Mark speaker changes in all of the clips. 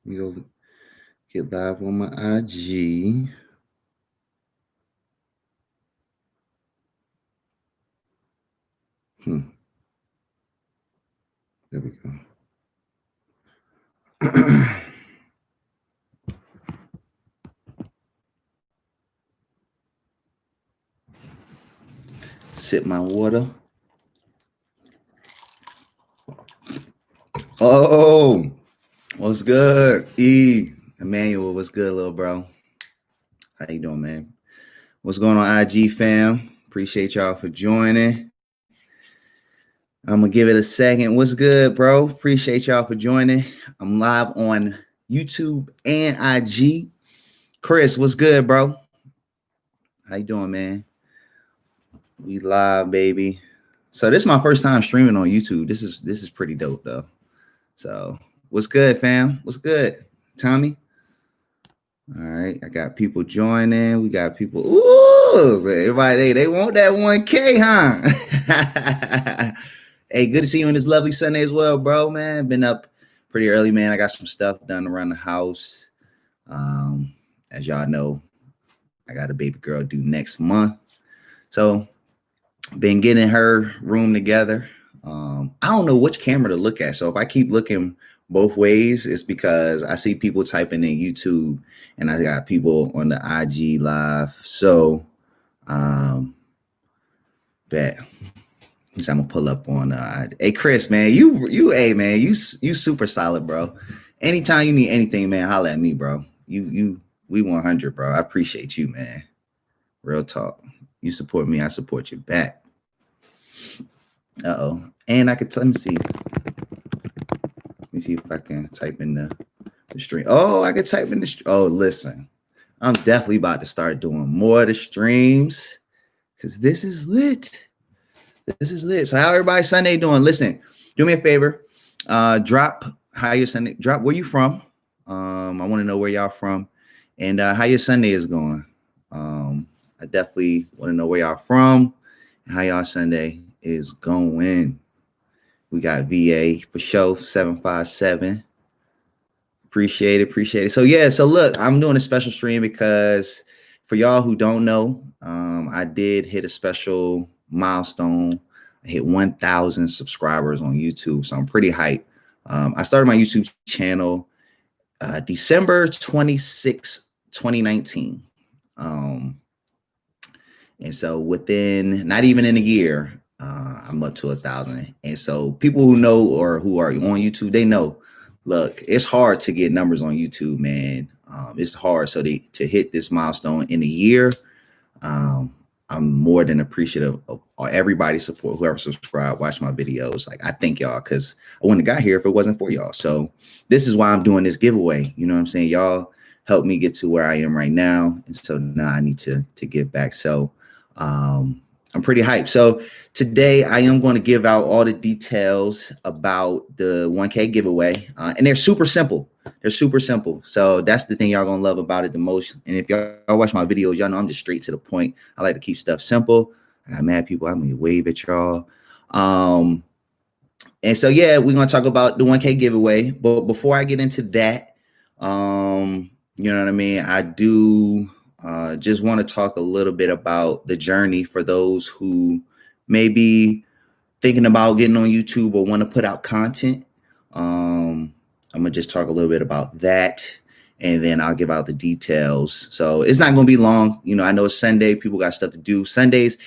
Speaker 1: Let me go get live on my IG. There we go. Sip my water. Oh, what's good? Emmanuel, what's good, little bro? How you doing, man? What's going on, IG fam? Appreciate y'all for joining. I'm gonna give it a second. What's good, bro? Appreciate y'all for joining. I'm live on YouTube and IG. Chris, what's good, bro? How you doing, man? We live, baby. So this is my first time streaming on YouTube. This is pretty dope, though. So what's good, fam? What's good, Tommy? All right, I got people joining. We got people. Ooh, everybody, they want that 1K, huh? Hey, good to see you on this lovely Sunday as well, bro, man. Been up pretty early, man. I got some stuff done around the house. As y'all know, I got a baby girl due next month. So been getting her room together. I don't know which camera to look at. So if I keep looking both ways, it's because I see people typing in YouTube and I got people on the IG live. So bet. So I'm gonna pull up on hey Chris, man. Hey man, you super solid, bro. Anytime you need anything, man, holla at me, bro. We 100, bro. I appreciate you, man. Real talk. You support me, I support you back. And I could let me see. Let me see if I can type in the stream. Oh, I could type in the oh, listen. I'm definitely about to start doing more of the streams because this is lit. This is lit. So how everybody Sunday doing? Listen, do me a favor. Drop how your Sunday. Drop where you from. I want to know where y'all from, and how your Sunday is going. I definitely want to know where y'all from, and how y'all Sunday is going. We got VA for show 757. Appreciate it. So yeah, so look, I'm doing a special stream because for y'all who don't know, I did hit a special milestone. I hit 1,000 subscribers on YouTube, so I'm pretty hyped. I started my YouTube channel December 26, 2019. And so within not even in a year, I'm up to 1,000. And so people who know or who are on YouTube, they know, look, it's hard to get numbers on YouTube, man. It's hard. So to hit this milestone in a year, I'm more than appreciative of everybody's support, whoever subscribed, watch my videos. Like, I thank y'all because I wouldn't have got here if it wasn't for y'all. So this is why I'm doing this giveaway. You know what I'm saying? Y'all helped me get to where I am right now. And so now I need to give back. So I'm pretty hyped. So today I am going to give out all the details about the 1K giveaway. And they're super simple. They're super simple. So that's the thing y'all gonna love about it the most. And if y'all watch my videos, y'all know I'm just straight to the point. I like to keep stuff simple. I got mad people. I'm gonna wave at y'all. And so yeah, we're gonna talk about the 1K giveaway. But before I get into that, you know what I mean? I do just want to talk a little bit about the journey for those who may be thinking about getting on YouTube or want to put out content. I'm gonna just talk a little bit about that, and then I'll give out the details. So it's not gonna be long. You know, I know it's Sunday, people got stuff to do. Sundays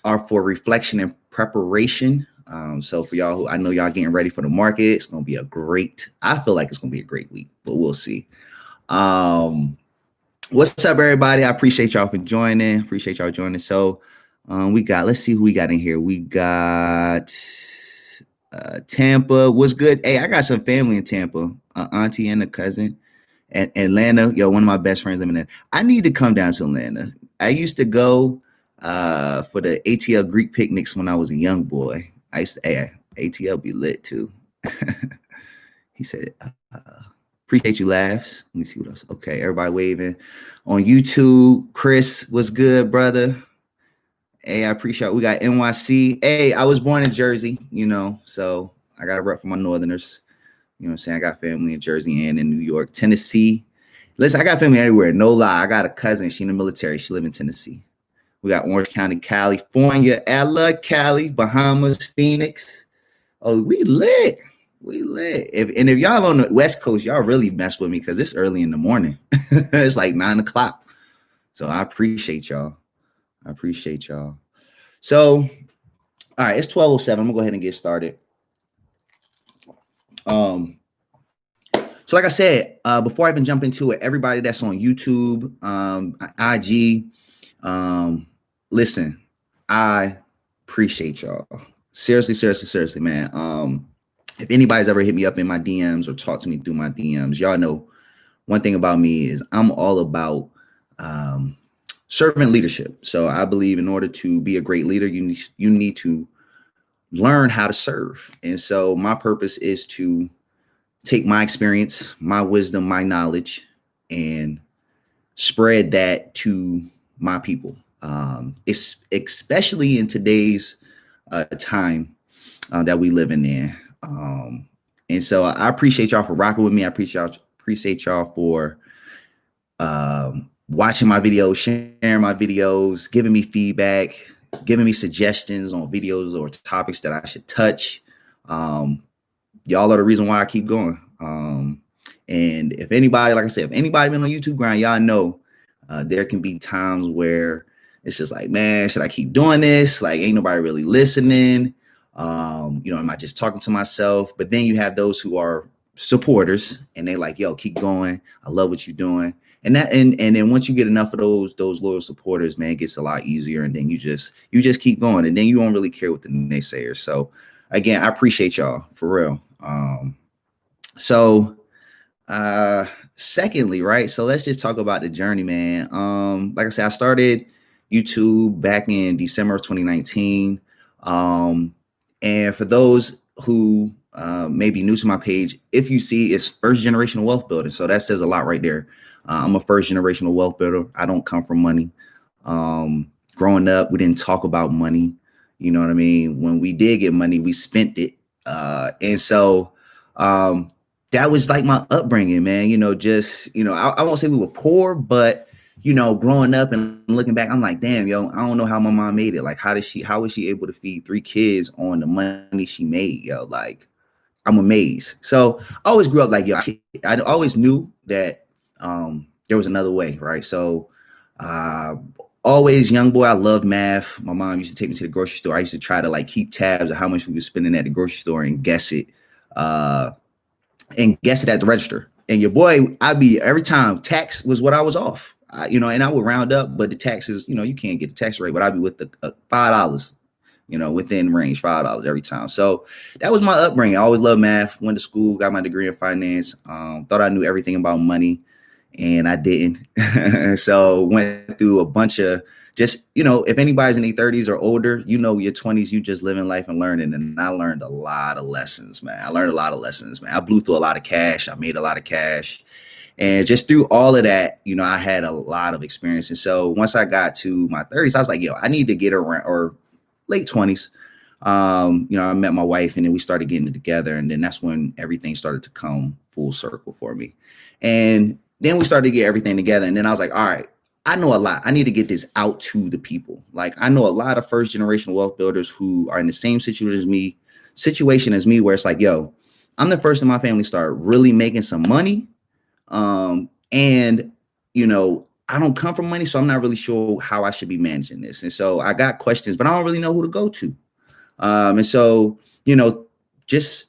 Speaker 1: are for reflection and preparation. So for y'all who I know y'all getting ready for the market, it's gonna be I feel like it's gonna be a great week, but we'll see. What's up, everybody? I appreciate y'all for joining. Appreciate y'all joining. So let's see who we got in here. We got Tampa. What's good? Hey, I got some family in Tampa, auntie and a cousin. And Atlanta, yo, one of my best friends living there. I need to come down to Atlanta. I used to go for the ATL Greek picnics when I was a young boy. I used to, hey, ATL be lit too. He said, appreciate you laughs. Let me see what else. Okay, everybody waving. On YouTube, Chris, what's good, brother? Hey, I appreciate it. We got NYC. Hey, I was born in Jersey, you know, so I got a rep for my Northerners. You know what I'm saying? I got family in Jersey and in New York, Tennessee. Listen, I got family everywhere. No lie. I got a cousin. She in the military. She live in Tennessee. We got Orange County, California, Ella, Cali, Bahamas, Phoenix. Oh, we lit. We lit. If y'all on the West Coast, y'all really mess with me because it's early in the morning. It's like 9 o'clock. So I appreciate y'all. I appreciate y'all. So, all right, it's 12:07. I'm gonna go ahead and get started. So like I said, before I even jump into it, everybody that's on YouTube, IG, listen, I appreciate y'all. Seriously, man. If anybody's ever hit me up in my DMs or talked to me through my DMs, y'all know one thing about me is I'm all about servant leadership. So I believe in order to be a great leader, you need to learn how to serve. And so my purpose is to take my experience, my wisdom, my knowledge, and spread that to my people. It's especially in today's time that we live in there. And so I appreciate y'all for rocking with me. I appreciate y'all for watching my videos, sharing my videos, giving me feedback, giving me suggestions on videos or topics that I should touch. Y'all are the reason why I keep going. And if anybody, like I said, if anybody been on YouTube grind, y'all know there can be times where it's just like, man, should I keep doing this? Like, ain't nobody really listening. Am I just talking to myself? But then you have those who are supporters and they like, yo, keep going. I love what you're doing. And then once you get enough of those loyal supporters, man, it gets a lot easier. And then you just keep going. And then you don't really care what the naysayers. So again, I appreciate y'all for real. Secondly, right. So let's just talk about the journey, man. Like I said, I started YouTube back in December of 2019. And for those who may be new to my page, if you see, it's first generational wealth building. So that says a lot right there. I'm a first generational wealth builder. I don't come from money. Growing up, we didn't talk about money. You know what I mean? When we did get money, we spent it. And so that was like my upbringing, man. I won't say we were poor, but growing up and looking back, I'm like, damn, yo, I don't know how my mom made it. Like, how was she able to feed 3 kids on the money she made? Yo, like, I'm amazed. So I always grew up like, yo, I always knew that there was another way, right? So always young boy, I loved math. My mom used to take me to the grocery store. I used to try to like keep tabs of how much we were spending at the grocery store and guess it at the register. And your boy, every time tax was what I was off. And I would round up, but the taxes, you can't get the tax rate, but I'd be with the $5, within range, $5 every time. So that was my upbringing. I always loved math, went to school, got my degree in finance, thought I knew everything about money, and I didn't. So went through a bunch of if anybody's in their 30s or older, your 20s, you just living life and learning. And I learned a lot of lessons, man. I blew through a lot of cash. I made a lot of cash. And just through all of that, I had a lot of experience. And so once I got to my 30s, I was like, yo, I need to get around, or late 20s. I met my wife and then we started getting it together. And then that's when everything started to come full circle for me. And then we started to get everything together. And then I was like, all right, I know a lot. I need to get this out to the people. Like, I know a lot of first generation wealth builders who are in the same situation as me, where it's like, yo, I'm the first in my family to start really making some money. I don't come from money, so I'm not really sure how I should be managing this. And so I got questions, but I don't really know who to go to. And so, just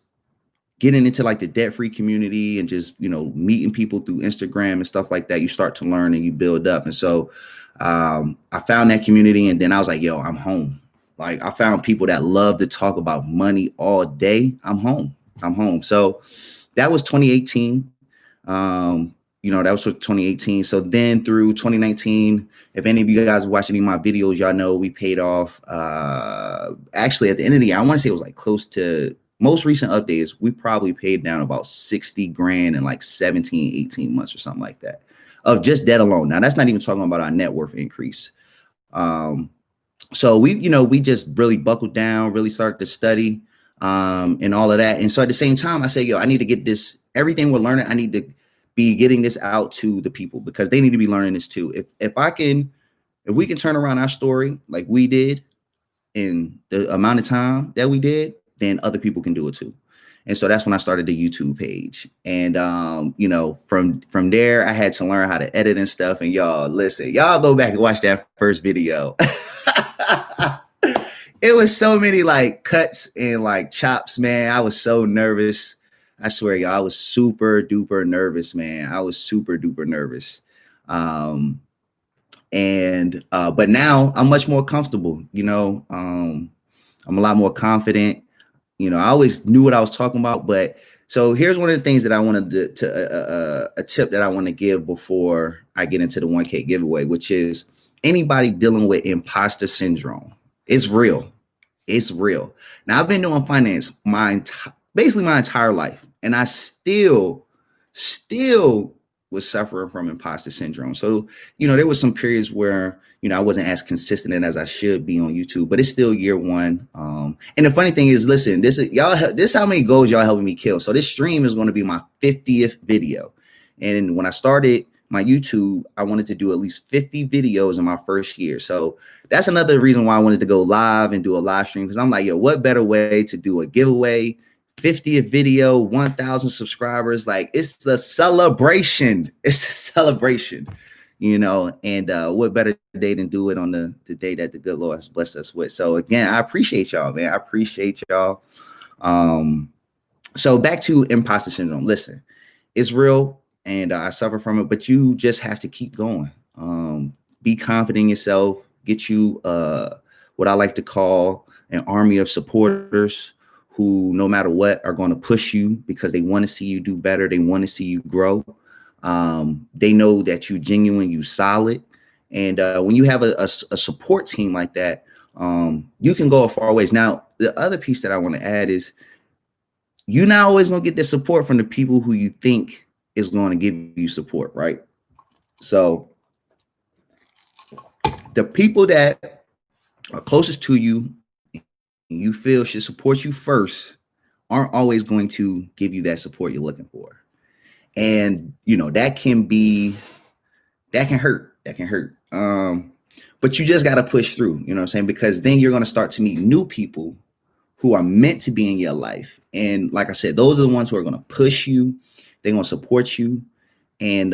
Speaker 1: getting into like the debt-free community and just, meeting people through Instagram and stuff like that, you start to learn and you build up. And so I found that community, and then I was like, yo, I'm home. Like, I found people that love to talk about money all day. I'm home. So that was 2018. That was 2018. So then through 2019, if any of you guys are watching any of my videos, y'all know we paid off, actually at the end of the year, I want to say it was like close to most recent updates. We probably paid down about 60 grand in like 17, 18 months or something like that of just debt alone. Now that's not even talking about our net worth increase. So we just really buckled down, really started to study. and all of that. And so at the same time, I say, yo, I need to get this, everything we're learning, I need to be getting this out to the people because they need to be learning this too. If we can turn around our story like we did in the amount of time that we did, then other people can do it too. And so that's when I started the YouTube page. And from there, I had to learn how to edit and stuff. And y'all, listen, y'all go back and watch that first video. It was so many like cuts and like chops, man. I was so nervous. I swear, y'all, I was super duper nervous, man. I was super duper nervous. But now I'm much more comfortable, I'm a lot more confident. I always knew what I was talking about, but so here's one of the things that I wanted to a tip that I want to give before I get into the 1K giveaway, which is anybody dealing with imposter syndrome. It's real. It's real. Now I've been doing finance basically my entire life, and I still was suffering from imposter syndrome. So, there was some periods where, I wasn't as consistent as I should be on YouTube, but it's still year one. And the funny thing is, listen, this is how many goals y'all helping me kill. So this stream is going to be my 50th video. And when I started my YouTube, I wanted to do at least 50 videos in my first year. So that's another reason why I wanted to go live and do a live stream. Cause I'm like, yo, what better way to do a giveaway? 50th video, 1,000 subscribers. Like it's a celebration. It's a celebration, and what better day than do it on the day that the good Lord has blessed us with. So again, I appreciate y'all, man. I appreciate y'all. So back to imposter syndrome. Listen, it's real and I suffer from it, but you just have to keep going. Be confident in yourself, get you what I like to call an army of supporters who no matter what are going to push you because they want to see you do better. They want to see you grow. They know that you genuine, you solid. And when you have a support team like that, you can go a far ways. Now, the other piece that I want to add is you're not always going to get the support from the people who you think is going to give you support, right? So the people that are closest to you you feel should support you first aren't always going to give you that support you're looking for. And, that can hurt. That can hurt. But you just got to push through, you know what I'm saying? Because then you're going to start to meet new people who are meant to be in your life. And like I said, those are the ones who are going to push you. They're going to support you. And,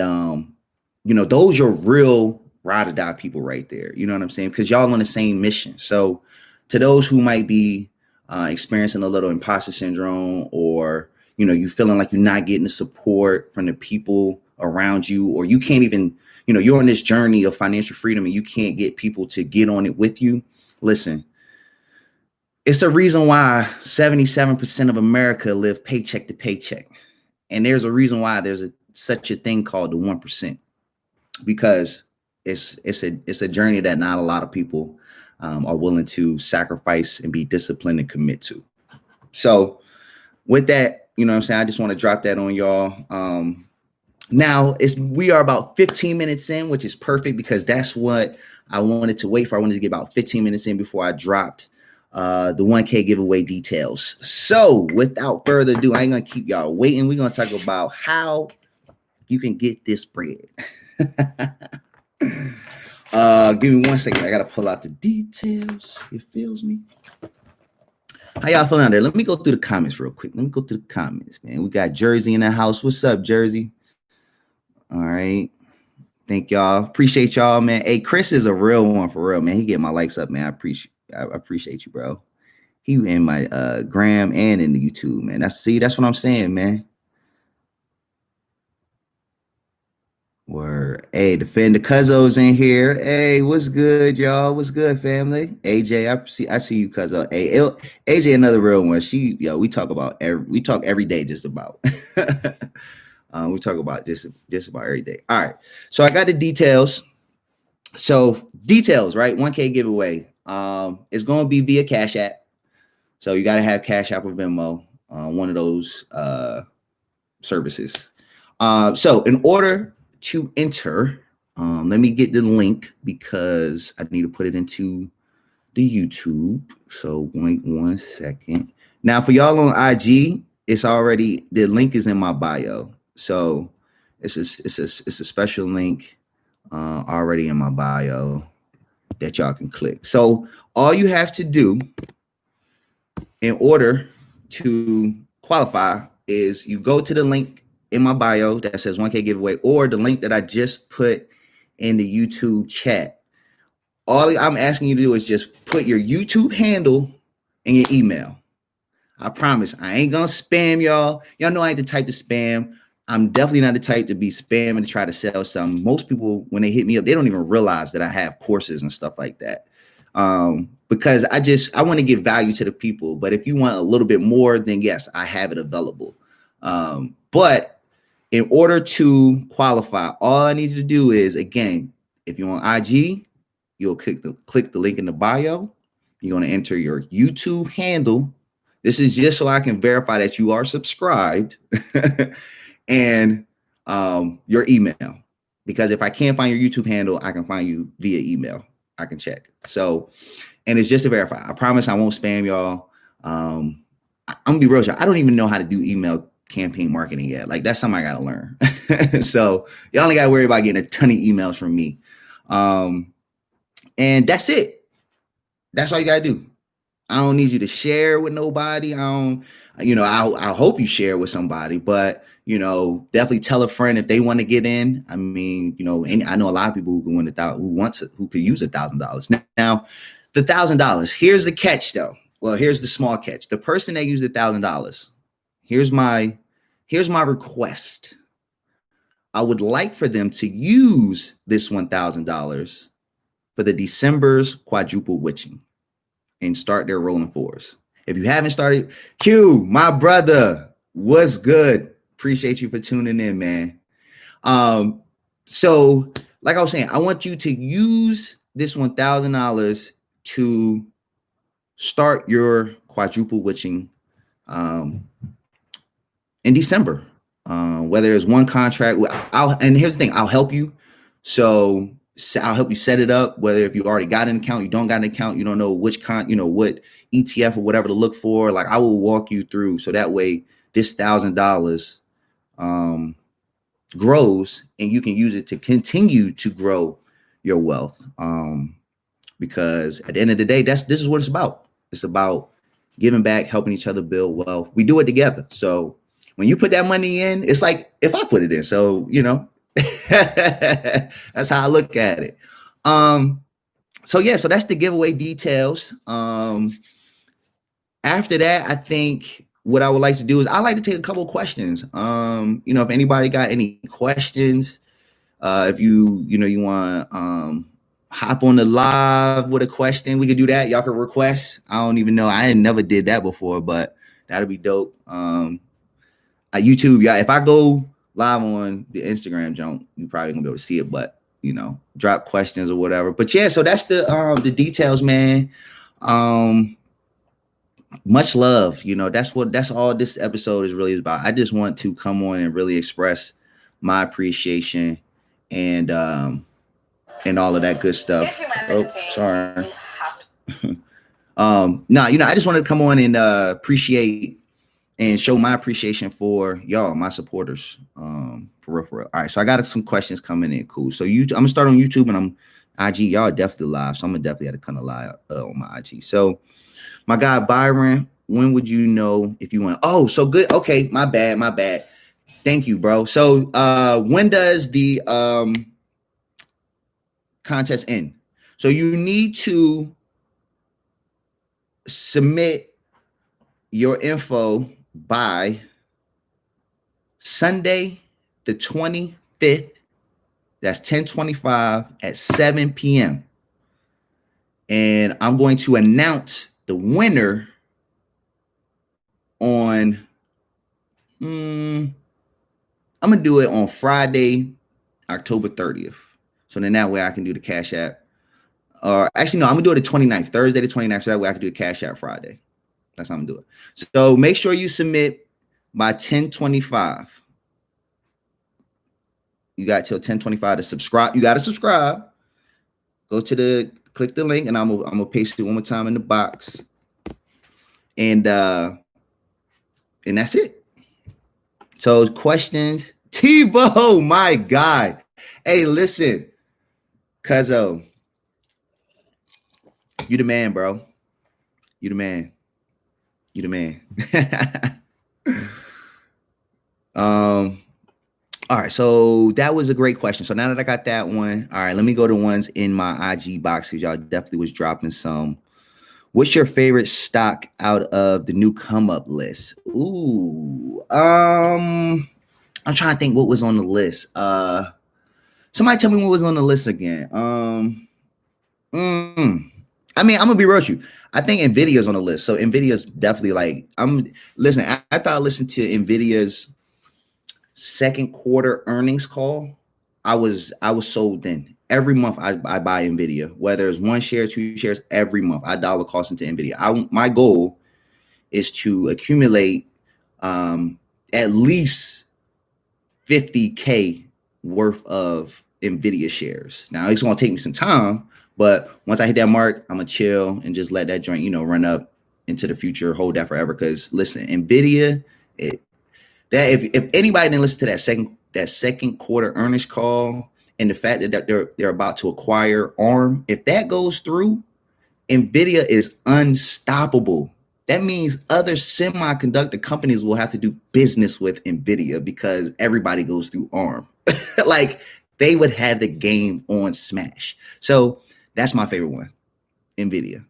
Speaker 1: those are real ride or die people right there. You know what I'm saying? Because y'all on the same mission. So to those who might be experiencing a little imposter syndrome, or, you feeling like you're not getting the support from the people around you, or you can't even, you're on this journey of financial freedom and you can't get people to get on it with you. Listen, it's the reason why 77% of America live paycheck to paycheck. And there's a reason why there's such a thing called the 1%, because it's a journey that not a lot of people are willing to sacrifice and be disciplined and commit to. So with that, what I'm saying, I just want to drop that on y'all. Now we are about 15 minutes in, which is perfect because that's what I wanted to wait for. I wanted to get about 15 minutes in before I dropped the 1K giveaway details. So without further ado, I ain't going to keep y'all waiting. We're going to talk about how you can get this bread. Give me 1 second. I got to pull out the details. It feels me. How y'all feeling out there? Let me go through the comments real quick. Let me go through the comments, man. We got Jersey in the house. What's up, Jersey? All right. Thank y'all. Appreciate y'all, man. Hey, Chris is a real one for real, man. He get my likes up, man. I appreciate you, bro. He in my gram and in the YouTube, man. That's what I'm saying, man. Word. Hey, the Cuzzo's in here. Hey, what's good, y'all? What's good, family? AJ, I see you, Cuzzo. Hey, AJ, another real one. We talk every day, just about. We talk about just about every day. All right. So I got the details. So details, right? 1K giveaway. It's going to be via Cash App. So you got to have Cash App or Venmo, one of those services. So in order to enter, let me get the link because I need to put it into the YouTube. So wait 1 second. Now for y'all on IG, it's already the link is in my bio. So it's a special link already in my bio that y'all can click. So all you have to do in order to qualify is you go to the link in my bio that says 1K giveaway, or the link that I just put in the YouTube chat. All I'm asking you to do is just put your YouTube handle and your email. I promise I ain't gonna spam y'all. Y'all know I ain't the type to spam. I'm definitely not the type to be spamming to try to sell something. Most people, when they hit me up, they don't even realize that I have courses and stuff like that. Because I want to give value to the people. But if you want a little bit more, then yes, I have it available. But in order to qualify, all I need you to do is, again, if you're on IG, you'll click the link in the bio. You're going to enter your YouTube handle. This is just so I can verify that you are subscribed and your email. Because if I can't find your YouTube handle, I can find you via email. I can check. So, and it's just to verify. I promise I won't spam y'all. I'm gonna be real, y'all. I don't even know how to do email campaign marketing yet. Like, that's something I gotta learn. So y'all only gotta worry about getting a ton of emails from me. And that's it. That's all you gotta do. I don't need you to share with nobody. I hope you share with somebody, but definitely tell a friend if they want to get in. I mean, I know a lot of people who can win who could use $1,000. Now, the $1,000. Here's the catch, though. Well, here's the small catch. The person that used $1,000. Here's my request. I would like for them to use this $1,000 for the December's quadruple witching and start their rolling fours. If you haven't started, Q, my brother, what's good? Appreciate you for tuning in, man. So like I was saying, I want you to use this $1,000 to start your quadruple witching in December. Whether it's one contract, and here's the thing, I'll help you. So I'll help you set it up. Whether if you already got an account, you don't got an account, you don't know which what ETF or whatever to look for. Like, I will walk you through, so that way this $1,000 grows and you can use it to continue to grow your wealth. Because at the end of the day, this is what it's about. It's about giving back, helping each other build wealth. We do it together. So when you put that money in, it's like if I put it in. So that's how I look at it. So that's the giveaway details. After that, I think what I would like to do is I like to take a couple of questions. If anybody got any questions, if you want hop on the live with a question, we could do that. Y'all can request. I don't even know. I never did that before, but that'd be dope. YouTube, yeah. If I go live on the Instagram junk, you probably gonna be able to see it, but drop questions or whatever. But yeah, so that's the details, man. Much love. That's all this episode is really about. I just want to come on and really express my appreciation and all of that good stuff. Oh, sorry. I just wanted to come on and appreciate and show my appreciation for y'all, my supporters, for real. All right, so I got some questions coming in. Cool. So I'm gonna start on YouTube and I'm IG. Y'all definitely live, so I'm gonna definitely have to kind of live on my IG. So my guy Byron, when would you know if you want? Oh, so good. Okay, my bad. Thank you, bro. So when does the contest end? So you need to submit your info by Sunday the 25th. That's 10/25 at 7 p.m. And I'm going to announce the winner on I'm gonna do it on Friday, October 30th. So then that way I can do the Cash App. Or actually, no, I'm gonna do it the 29th, Thursday the 29th. So that way I can do the Cash App Friday. That's how I'm gonna do it. So make sure you submit by 10/25. You got till 10/25 to subscribe. You got to subscribe. Go to click the link, and I'm gonna paste it one more time in the box. And And that's it. So questions. TiVo, my God. Hey, listen, Cuzzo, you the man, bro. You the man. You the man. All right, so that was a great question. So now that I got that one, all right, let me go to ones in my IG boxes. Y'all definitely was dropping some. What's your favorite stock out of the new come up list? Ooh, I'm trying to think what was on the list. Somebody tell me what was on the list again. I mean, I'm gonna be real with you. I think Nvidia's on the list. So Nvidia's definitely like listen, after I listened to Nvidia's second quarter earnings call, I was sold in. Every month I buy Nvidia, whether it's one share, two shares, every month I dollar cost into Nvidia. My goal is to accumulate at least 50K worth of Nvidia shares. Now it's gonna take me some time, but once I hit that mark, I'm gonna chill and just let that joint, run up into the future, hold that forever. Because listen, Nvidia, that if anybody didn't listen to that second quarter earnings call and the fact that they're about to acquire ARM, if that goes through, Nvidia is unstoppable. That means other semiconductor companies will have to do business with Nvidia because everybody goes through ARM. Like they would have the game on smash. So that's my favorite one, Nvidia.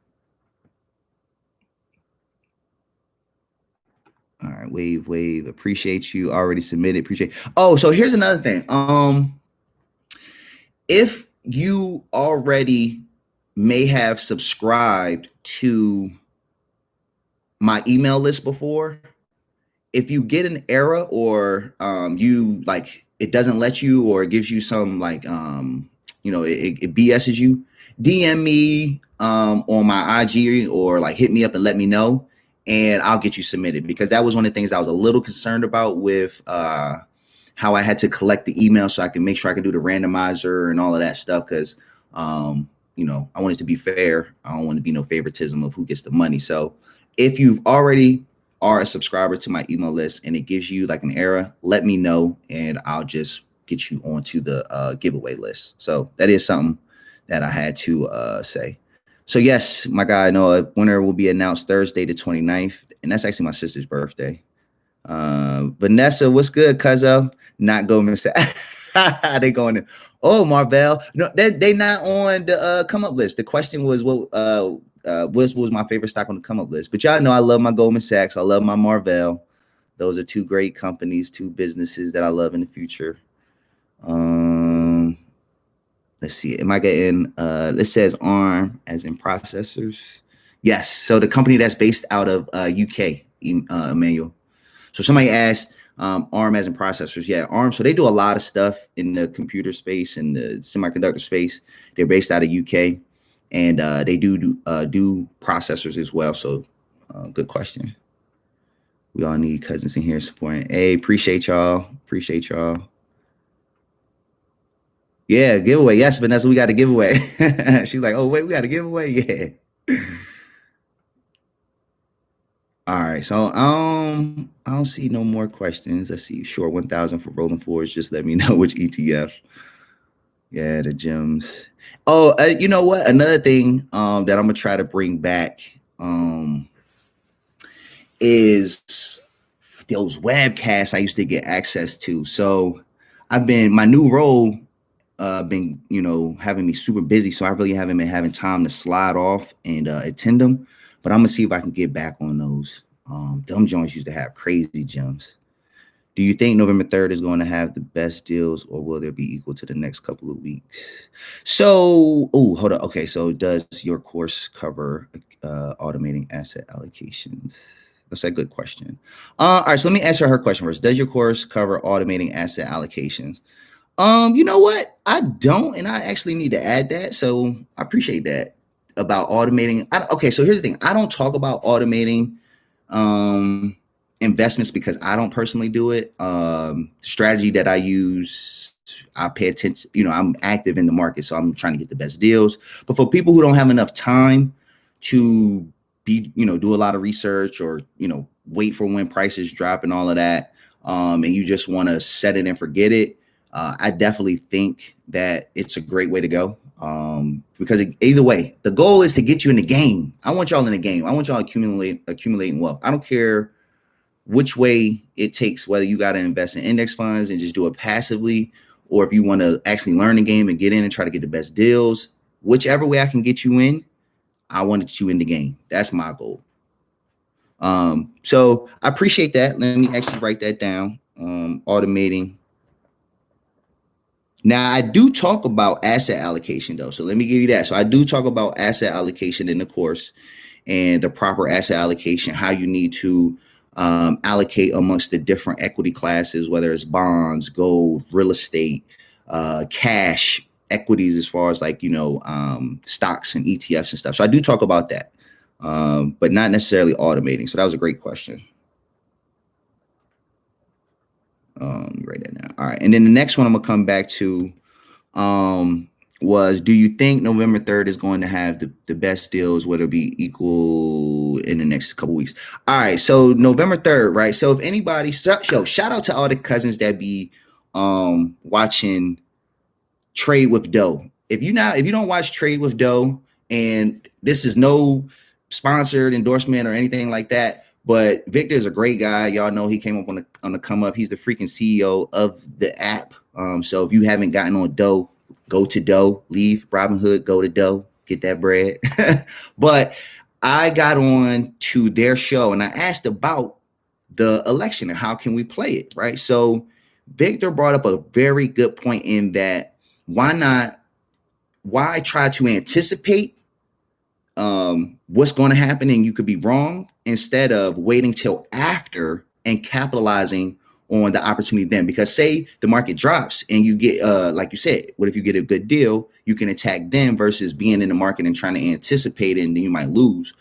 Speaker 1: All right, wave. Appreciate you. Already submitted. Appreciate. Oh, so here's another thing. If you already may have subscribed to my email list before, if you get an error or you like it doesn't let you or it gives you some like it BS's you, DM me on my IG or like hit me up and let me know, and I'll get you submitted, because that was one of the things I was a little concerned about with how I had to collect the email so I can make sure I can do the randomizer and all of that stuff, because I want it to be fair. I don't want to be no favoritism of who gets the money. So if you've already are a subscriber to my email list and it gives you like an error, let me know and I'll just get you onto the giveaway list. So that is something that I had to say. So yes, my guy, I know a winner will be announced Thursday the 29th, and that's actually my sister's birthday. Vanessa, what's good, cuzzo? Not going to they going to, oh, Marvell. No, they not on the come up list. The question was what was my favorite stock on the come up list. But y'all know I love my Goldman Sachs. I love my Marvell. Those are two great companies, two businesses that I love in the future. Let's see. Am I getting it says ARM as in processors? Yes. So the company that's based out of UK, Emmanuel. So somebody asked ARM as in processors. Yeah, ARM. So they do a lot of stuff in the computer space and the semiconductor space. They're based out of UK, and they do processors as well. So good question. We all need cousins in here supporting. Hey, appreciate y'all. Yeah, giveaway. Yes, Vanessa, we got a giveaway. She's like, oh, wait, we got a giveaway? Yeah. All right, so I don't see no more questions. Let's see, short 1,000 for rolling forwards. Just let me know which ETF. Yeah, the gems. Oh, you know what? Another thing that I'm gonna try to bring back is those webcasts I used to get access to. So my new role been having me super busy, so I really haven't been having time to slide off and attend them. But I'm gonna see if I can get back on those. Dumb Jones used to have crazy gems. Do you think November 3rd is going to have the best deals, or will there be equal to the next couple of weeks? So, hold on. Okay, so does your course cover automating asset allocations? That's a good question. All right, so let me answer her question first. Does your course cover automating asset allocations? You know what? I don't, and I actually need to add that. So I appreciate that about automating. Okay, so here's the thing. I don't talk about automating investments because I don't personally do it. Strategy that I use, I pay attention. I'm active in the market, so I'm trying to get the best deals. But for people who don't have enough time to do a lot of research or wait for when prices drop and all of that, and you just want to set it and forget it, I definitely think that it's a great way to go. Because either way, the goal is to get you in the game. I want y'all in the game. I want y'all accumulating wealth. I don't care which way it takes, whether you got to invest in index funds and just do it passively, or if you want to actually learn the game and get in and try to get the best deals. Whichever way I can get you in, I wanted you in the game. That's my goal. So I appreciate that. Let me actually write that down. Automating. Now I do talk about asset allocation though. So let me give you that. So I do talk about asset allocation in the course and the proper asset allocation, how you need to allocate amongst the different equity classes, whether it's bonds, gold, real estate, cash, equities, as far as like, stocks and ETFs and stuff. So I do talk about that, but not necessarily automating. So that was a great question. Write that down. All right. And then the next one I'm gonna come back to was, do you think November 3rd is going to have the best deals, whether it be equal in the next couple weeks? All right. So November 3rd, right? So if anybody, shout out to all the cousins that be watching Trade with Doe. If you don't watch Trade with Doe, and this is no sponsored endorsement or anything like that, but Victor is a great guy. Y'all know he came up on the come up. He's the freaking CEO of the app. So if you haven't gotten on Doe, go to Doe, leave Robinhood, go to Doe, get that bread. But I got on to their show and I asked about the election and how can we play it, right? So Victor brought up a very good point in that why try to anticipate what's going to happen and you could be wrong, instead of waiting till after and capitalizing on the opportunity then. Because say the market drops and you get, like you said, what if you get a good deal? You can attack them versus being in the market and trying to anticipate it, and then you might lose.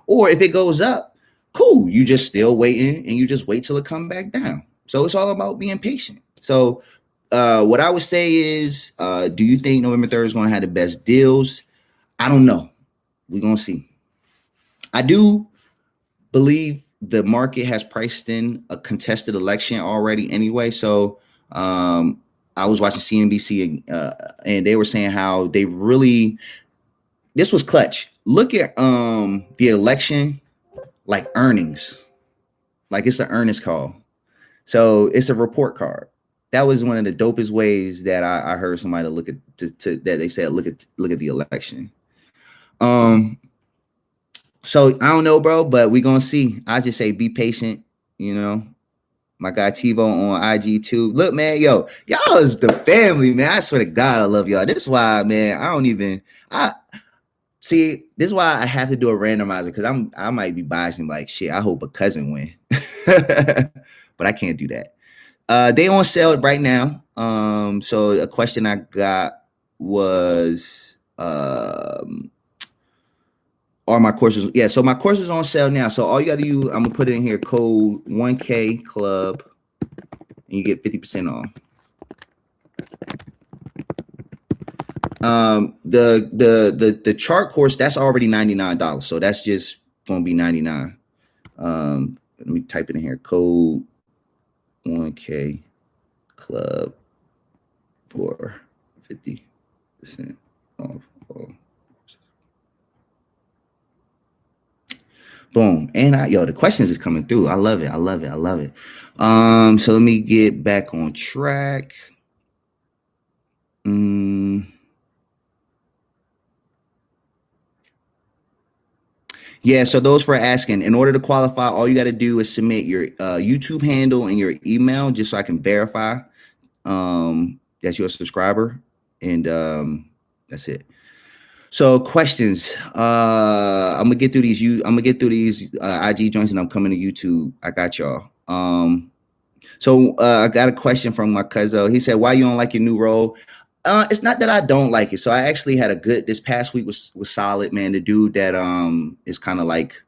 Speaker 1: Or if it goes up, cool, you just still waiting and you just wait till it come back down. So it's all about being patient. So what I would say is, do you think November 3rd is going to have the best deals? I don't know. We're going to see. I do believe the market has priced in a contested election already anyway. So I was watching CNBC and they were saying how this was clutch. Look at the election like earnings, like it's an earnings call. So it's a report card. That was one of the dopest ways that I heard somebody look at that they said look at the election. So I don't know, bro, but we're gonna see. I just say be patient, My guy TiVo on IG too. Look, man, y'all is the family, man. I swear to God, I love y'all. This is why, man, this is why I have to do a randomizer, because I might be biased and like, shit, I hope a cousin win. But I can't do that. They on sale right now. So a question I got was are my courses? Yeah, so my course is on sale now. So all you got to do, I'm gonna put it in here, code 1K Club, and you get 50% off. The chart course, that's already $99, so that's just gonna be $99. Let me type it in here, code 1K Club for 50% off. Boom. And the questions is coming through. I love it. So let me get back on track. Yeah, so those for asking, in order to qualify, all you got to do is submit your YouTube handle and your email, just so I can verify that you're a subscriber. And that's it. So questions. I'm gonna get through these. IG joints, and I'm coming to YouTube. I got y'all. So I got a question from my cousin. He said, "Why you don't like your new role?" It's not that I don't like it. So I actually had this past week was solid, man. The dude that is kind of like,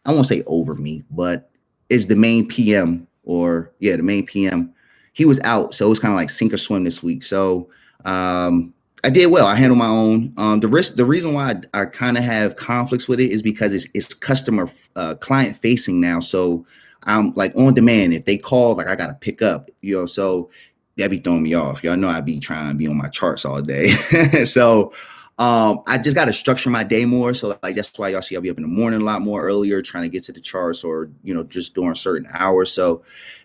Speaker 1: I won't say over me, but is the main PM, the main PM. He was out, so it was kind of like sink or swim this week. So I did well. I handle my own. The reason why I kind of have conflicts with it is because it's customer client facing now. So I'm like on demand. If they call, like I gotta pick up, So that be throwing me off. Y'all know I be trying to be on my charts all day. So I just gotta structure my day more. So like that's why y'all see I'll be up in the morning a lot more earlier, trying to get to the charts, or just during certain hours. So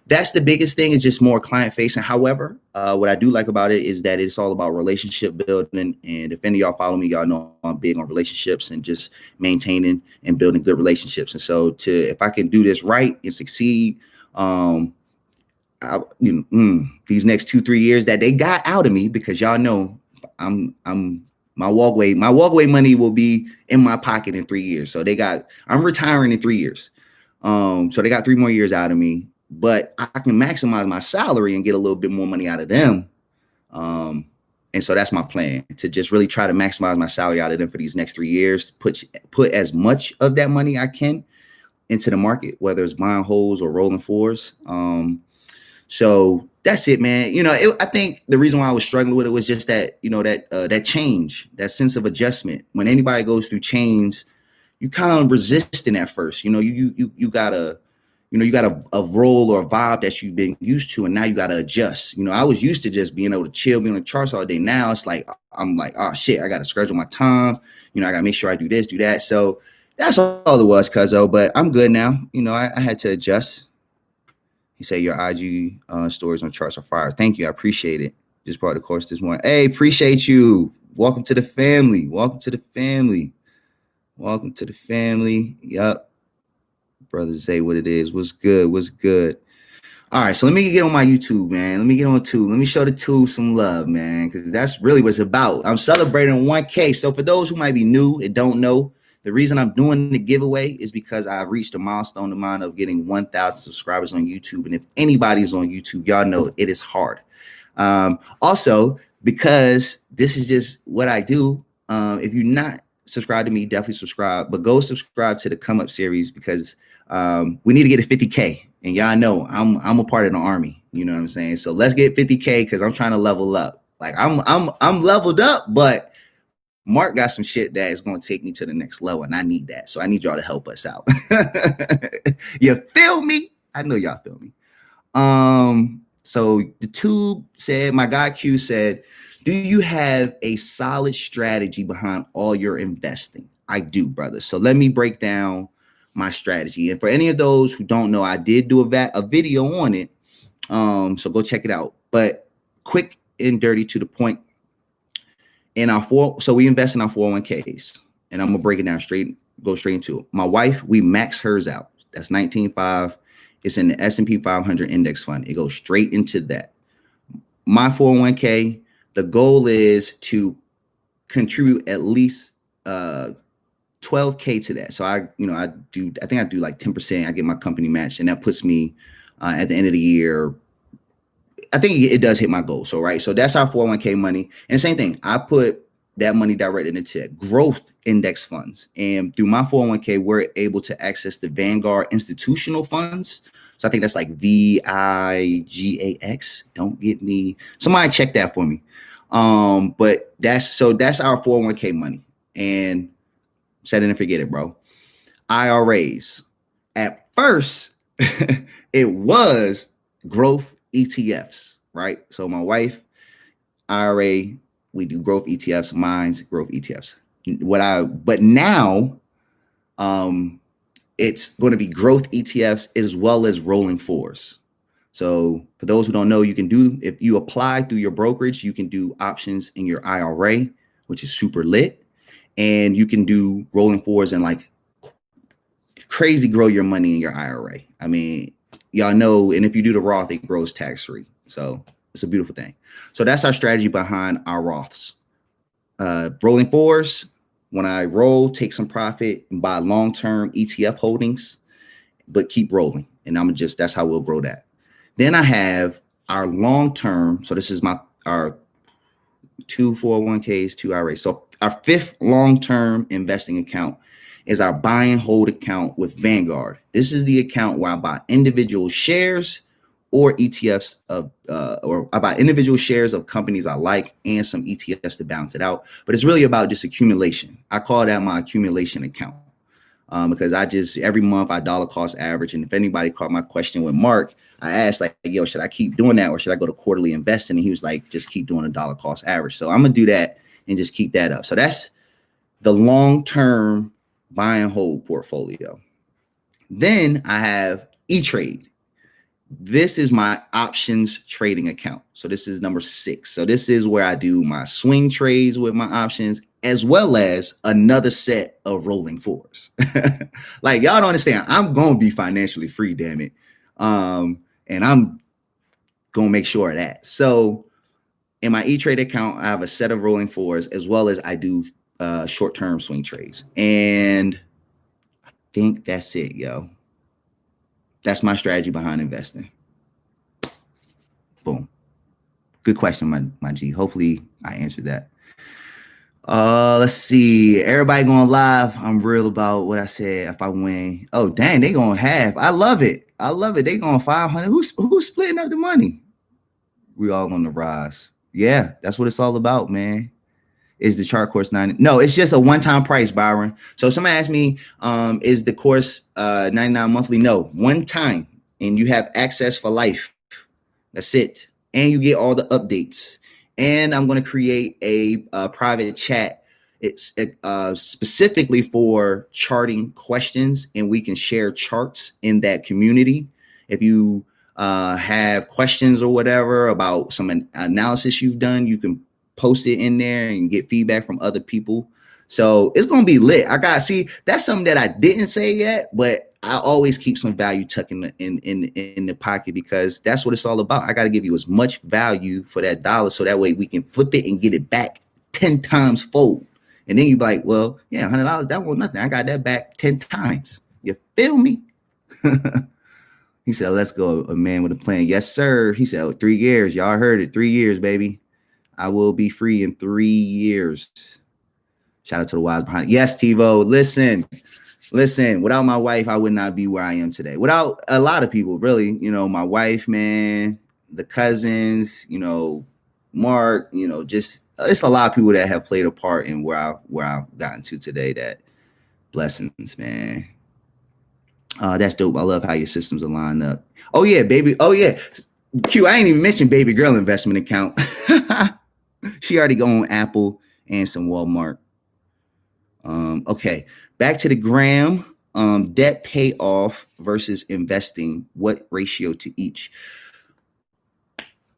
Speaker 1: that's the biggest thing, is just more client facing. However, what I do like about it is that it's all about relationship building. And if any of y'all follow me, y'all know I'm big on relationships and just maintaining and building good relationships. And so if I can do this right and succeed, these next 2-3 years that they got out of me, because y'all know I'm my walkway money will be in my pocket in 3 years. So I'm retiring in 3 years. So they got 3 more years out of me, but I can maximize my salary and get a little bit more money out of them. And so that's my plan, to just really try to maximize my salary out of them for these next 3 years, put as much of that money I can into the market, whether it's buying holds or rolling fours. So that's it, man. I think the reason why I was struggling with it was just that, that change, that sense of adjustment. When anybody goes through change, you kind of resisting at first. You got a role or a vibe that you've been used to, and now you got to adjust. I was used to just being able to chill, being on the charts all day. Now it's like, I'm like, oh shit, I got to schedule my time. I got to make sure I do this, do that. So that's all it was, cuzzo. But I'm good now. I had to adjust. He said your IG stories on charts are fire. Thank you. I appreciate it. Just brought the course this morning. Hey, appreciate you. Welcome to the family. Welcome to the family. Welcome to the family. Yup. Brother Zay, what it is. What's good? What's good? All right, so let me get on my YouTube, man. Let me get on YouTube. Let me show the tube some love, man, because that's really what it's about. I'm celebrating 1K. So for those who might be new and don't know, the reason I'm doing the giveaway is because I've reached a milestone of mine of getting 1,000 subscribers on YouTube. And if anybody's on YouTube, y'all know it is hard. Also, because this is just what I do, if you're not subscribed to me, definitely subscribe. But go subscribe to the Come Up series, because we need to get a 50K. And y'all know I'm a part of the army. You know what I'm saying? So let's get 50K, because I'm trying to level up. Like I'm leveled up, but Mark got some shit that is going to take me to the next level, and I need that. So I need y'all to help us out. You feel me? I know y'all feel me. So the tube said, my guy Q said, do you have a solid strategy behind all your investing? I do, brother. So let me break down my strategy. And for any of those who don't know, I did do a video on it. So go check it out. But quick and dirty to the point. So we invest in our 401ks, and I'm gonna break it down go straight into it. My wife, we max hers out. That's 19.5. It's in the S&P 500 index fund. It goes straight into that. My 401k, the goal is to contribute at least 12K to that. So I think I do like 10%. I get my company matched, and that puts me at the end of the year. I think it does hit my goal. So, right. So that's our 401k money. And same thing, I put that money directly into growth index funds. And through my 401k, we're able to access the Vanguard institutional funds. So I think that's like VIGAX. Don't get me. Somebody check that for me. But that's our 401k money. And set it and forget it, bro. IRAs. At first, it was growth ETFs, right? So my wife, IRA, we do growth ETFs, mine's growth ETFs. But now, it's going to be growth ETFs as well as rolling fours. So for those who don't know, if you apply through your brokerage, you can do options in your IRA, which is super lit. And you can do rolling fours and like crazy grow your money in your IRA. I mean, y'all know, and if you do the Roth, it grows tax-free. So it's a beautiful thing. So that's our strategy behind our Roths. Rolling fours, when I roll, take some profit and buy long-term ETF holdings, but keep rolling. And that's how we'll grow that. Then I have our long-term. So this is our 2 401ks, 2 IRAs. So our 5th long-term investing account is our buy and hold account with Vanguard. This is the account where I buy individual shares or ETFs or I buy individual shares of companies I like and some ETFs to balance it out. But it's really about just accumulation. I call that my accumulation account. Because I just every month I dollar cost average. And if anybody caught my question with Mark, I asked like, yo, should I keep doing that or should I go to quarterly investing? And he was like, just keep doing a dollar cost average. So I'm gonna do that and just keep that up. So that's the long-term buy and hold portfolio. Then I have E-Trade. This is my options trading account. So this is number 6. So this is where I do my swing trades with my options, as well as another set of rolling fours. Like y'all don't understand. I'm going to be financially free, damn it. And I'm going to make sure of that. So in my E-Trade account, I have a set of rolling fours, as well as I do short-term swing trades. And I think that's it, yo. That's my strategy behind investing. Boom. Good question, my G. Hopefully I answered that. Let's see. Everybody going live. I'm real about what I said. If I win, oh dang, they going half. I love it. I love it. They going 500. Who's splitting up the money? We all on the rise. Yeah, that's what it's all about, man. Is the chart course 90? No, it's just a one-time price, Byron. So somebody asked me, is the course 99 monthly? No, one time, and you have access for life. That's it. And you get all the updates. And I'm going to create a private chat. It's specifically for charting questions, and we can share charts in that community. If you have questions or whatever about some analysis you've done, you can post it in there and get feedback from other people. So it's going to be lit. That's something that I didn't say yet, but I always keep some value tucked in the pocket, because that's what it's all about. I got to give you as much value for that dollar, so that way we can flip it and get it back 10 times fold. And then you be like, well, yeah, $100, that was nothing. I got that back 10 times. You feel me? He said, let's go, a man with a plan. Yes, sir. He said, 3 years. Y'all heard it. 3 years, baby. I will be free in 3 years. Shout out to the wives behind it. Yes, TiVo. Listen, without my wife, I would not be where I am today. Without a lot of people, really, my wife, man, the cousins, Mark, just it's a lot of people that have played a part in where I've gotten to today. That blessings, man. That's dope. I love how your systems are lined up. Oh yeah, baby. Oh yeah. Q, I ain't even mentioned baby girl investment account. She already go on Apple and some Walmart. Okay, back to the gram. Debt payoff versus investing. What ratio to each?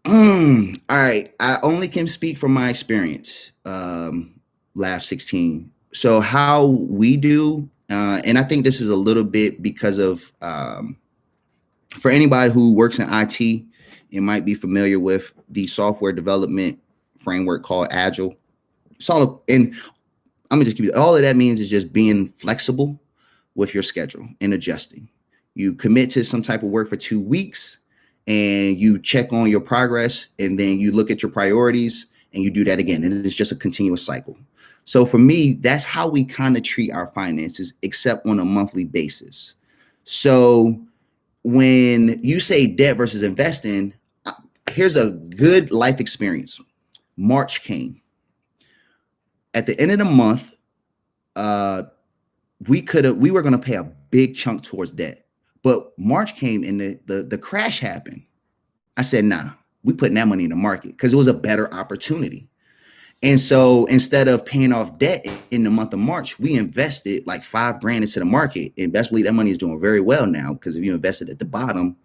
Speaker 1: All right. I only can speak from my experience. Last 16. So how we do, and I think this is a little bit because of for anybody who works in IT, you might be familiar with the software development framework called Agile. And I'm gonna just give you all of that means is just being flexible with your schedule and adjusting. You commit to some type of work for 2 weeks and you check on your progress, and then you look at your priorities and you do that again. And it's just a continuous cycle. So for me, that's how we kind of treat our finances, except on a monthly basis. So when you say debt versus investing, here's a good life experience. March came. At the end of the month, we were going to pay a big chunk towards debt, but March came and the crash happened. I said, nah, we putting that money in the market because it was a better opportunity. And so instead of paying off debt in the month of March, we invested like $5,000 into the market, and best believe that money is doing very well now, because if you invested at the bottom,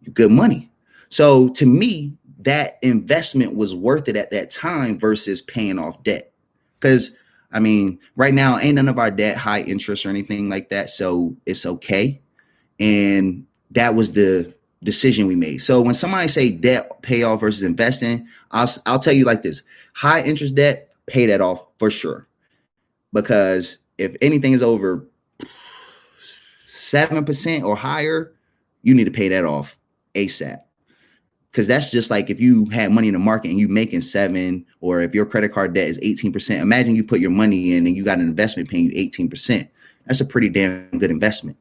Speaker 1: you good money. So to me, that investment was worth it at that time versus paying off debt. Because I mean, right now, ain't none of our debt high interest or anything like that. So it's okay. And that was the decision we made. So when somebody say debt payoff versus investing, I'll tell you like this: high interest debt, pay that off for sure. Because if anything is over 7% or higher, you need to pay that off ASAP. Because that's just like if you had money in the market and you making 7, or if your credit card debt is 18%, imagine you put your money in and you got an investment paying you 18%. That's a pretty damn good investment.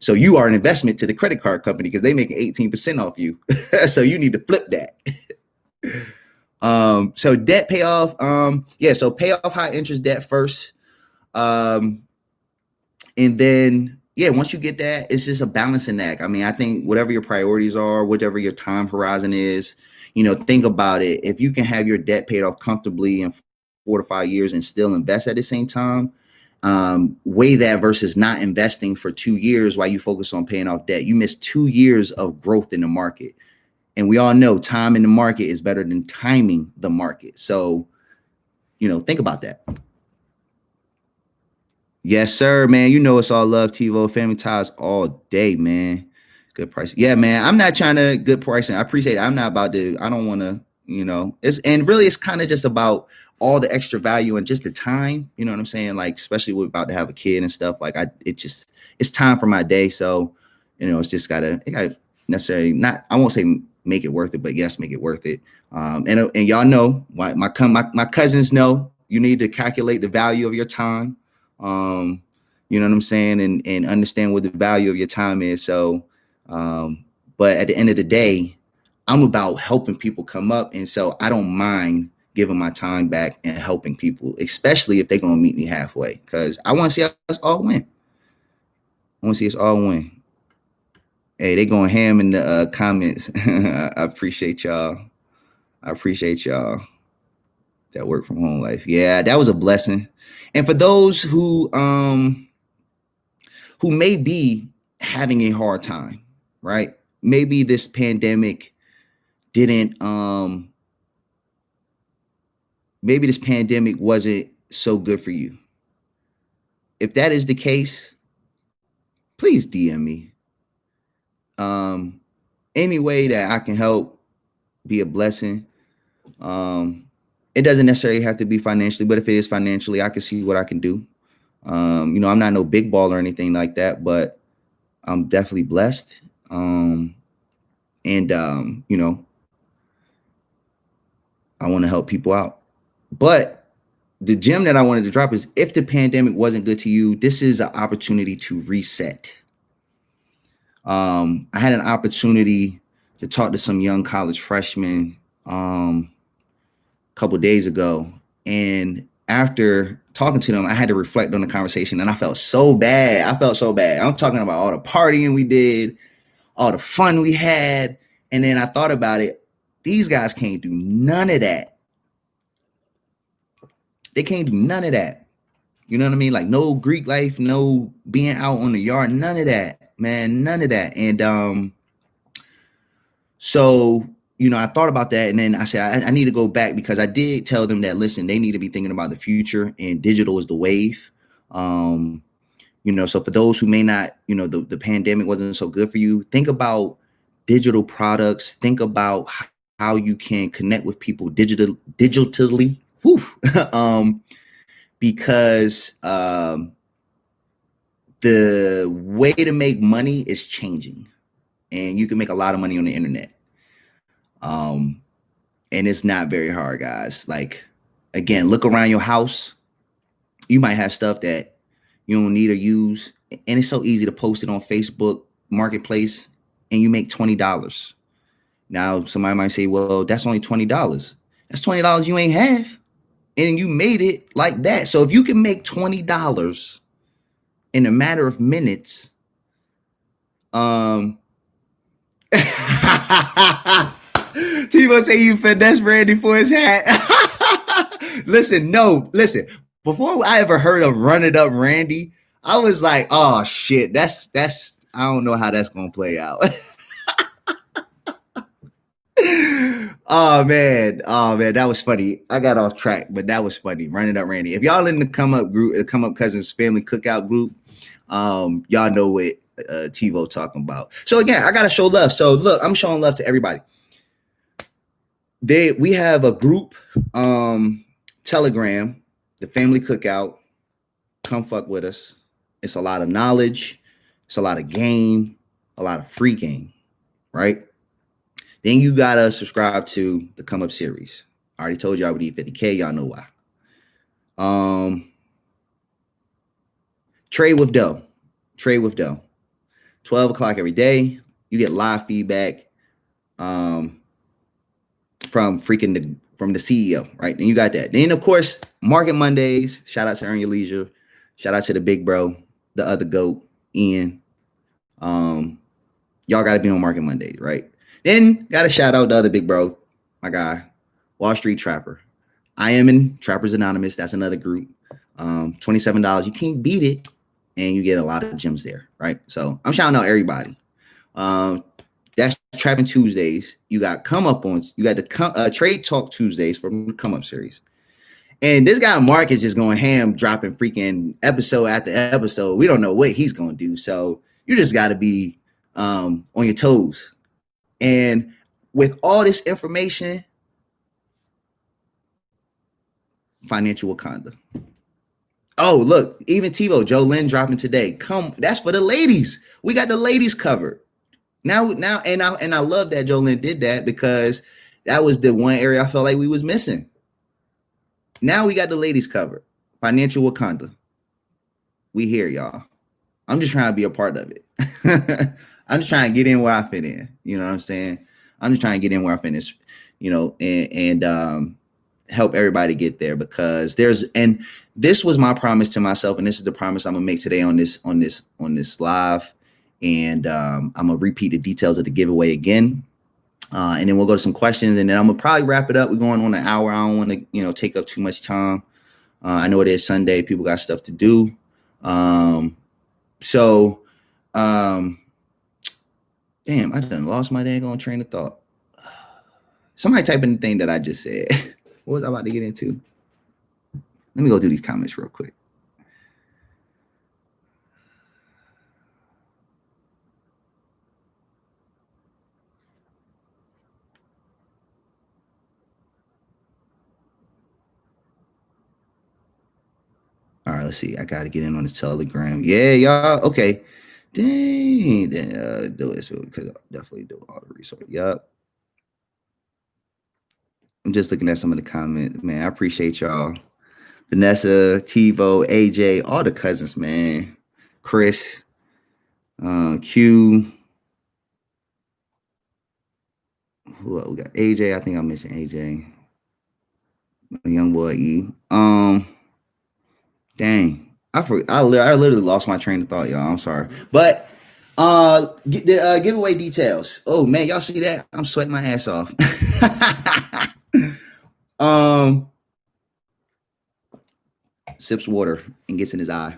Speaker 1: So you are an investment to the credit card company because they make 18% off you. So you need to flip that. So debt payoff. So pay off high interest debt first. And then, once you get that, it's just a balancing act. I mean, I think whatever your priorities are, whatever your time horizon is, think about it. If you can have your debt paid off comfortably in 4 to 5 years and still invest at the same time, weigh that versus not investing for 2 years while you focus on paying off debt. You miss 2 years of growth in the market. And we all know time in the market is better than timing the market. So, think about that. Yes, sir, man. It's all love, TiVo, family ties all day, man. Good price. Yeah, man. I'm not trying to good pricing. I appreciate it. I'm not about to, I don't want to, it's kind of just about all the extra value and just the time, you know what I'm saying? Like, especially with about to have a kid and stuff. Like it's time for my day. So, it's just it gotta necessarily not, I won't say make it worth it, but yes, make it worth it. And y'all know, my cousins know you need to calculate the value of your time. You know what I'm saying? And understand what the value of your time is. So, but at the end of the day, I'm about helping people come up. And so I don't mind giving my time back and helping people, especially if they're going to meet me halfway, because I want to see us all win. I want to see us all win. Hey, they going ham in the comments. I appreciate y'all. That work from home life. Yeah, that was a blessing. And for those who may be having a hard time, right? Maybe this pandemic maybe this pandemic wasn't so good for you. If that is the case, please DM me. Any way that I can help, be a blessing. It doesn't necessarily have to be financially, but if it is financially, I can see what I can do. I'm not no big ball or anything like that, but I'm definitely blessed. I want to help people out. But the gem that I wanted to drop is, if the pandemic wasn't good to you, this is an opportunity to reset. I had an opportunity to talk to some young college freshmen a couple of days ago. And after talking to them, I had to reflect on the conversation, and I felt so bad. I'm talking about all the partying we did, all the fun we had. And then I thought about it. These guys can't do none of that. They can't do none of that. You know what I mean? Like, no Greek life, no being out on the yard, none of that, man, none of that. And so, I thought about that, and then I said, I need to go back, because I did tell them that, listen, they need to be thinking about the future, and digital is the wave. So for those who may not, the pandemic wasn't so good for you, think about digital products. Think about how you can connect with people digitally. Because the way to make money is changing, and you can make a lot of money on the internet. And it's not very hard, guys. Like, again, look around your house. You might have stuff that you don't need or use, and it's so easy to post it on Facebook Marketplace, and you make $20. Now, somebody might say, well, that's only $20. That's $20 you ain't have, and you made it like that. So if you can make $20 in a matter of minutes, Tivo say you finesse Randy for his hat. Listen. Before I ever heard of Run It Up Randy, I was like, oh shit, that's I don't know how that's gonna play out. Oh man, that was funny. I got off track, but that was funny. Run It Up Randy. If y'all in the Come Up group, the Come Up Cousins Family Cookout group, y'all know what Tivo talking about. So again, I gotta show love. So look, I'm showing love to everybody. We have a group, Telegram, the Family Cookout. Come fuck with us. It's a lot of knowledge. It's a lot of game, a lot of free game, right? Then you gotta subscribe to the Come Up series. I already told you I would eat 50K. Y'all know why. Trade with Doe. Trade with Doe. 12 o'clock every day. You get live feedback from the CEO, right? And you got that. Then, of course, Market Mondays. Shout out to Earn Your Leisure. Shout out to the big bro, the other GOAT, Ian. Y'all got to be on Market Mondays, right? Then got to shout out the other big bro, my guy, Wall Street Trapper. I am in Trappers Anonymous. That's another group. $27. You can't beat it. And you get a lot of gems there, right? So I'm shouting out everybody. That's Trapping Tuesdays. You got the Trade Talk Tuesdays from the Come Up series. And this guy Mark is just going ham, dropping freaking episode after episode. We don't know what he's going to do. So you just got to be on your toes. And with all this information, Financial Wakanda. Oh, look, even TiVo, Joe Lynn dropping today. That's for the ladies. We got the ladies covered. Now, and I love that Joe Lynn did that because that was the one area I felt like we was missing. Now we got the ladies covered. Financial Wakanda. We here, y'all. I'm just trying to be a part of it. I'm just trying to get in where I fit in. You know what I'm saying? I'm just trying to get in where I fit in, and help everybody get there because this was my promise to myself, and this is the promise I'm gonna make today on this live, and I'm gonna repeat the details of the giveaway again, and then we'll go to some questions, and then I'm gonna probably wrap it up. We're going on an hour. I don't want to take up too much time. I know it is Sunday. People got stuff to do. Damn, I done lost my dang train of thought. Somebody type in the thing that I just said. What was I about to get into? Let me go through these comments real quick. All right, let's see. I got to get in on the Telegram. Yeah, y'all. Okay. Dang. Do this because I'll definitely do all the research. Yup. I'm just looking at some of the comments. Man, I appreciate y'all. Vanessa, TiVo, AJ, all the cousins, man. Chris, Q. Who else? We got AJ. I think I'm missing AJ. Young boy E. Dang. I literally lost my train of thought, y'all. I'm sorry. But the giveaway details. Oh man, y'all see that? I'm sweating my ass off. Sips water and gets in his eye.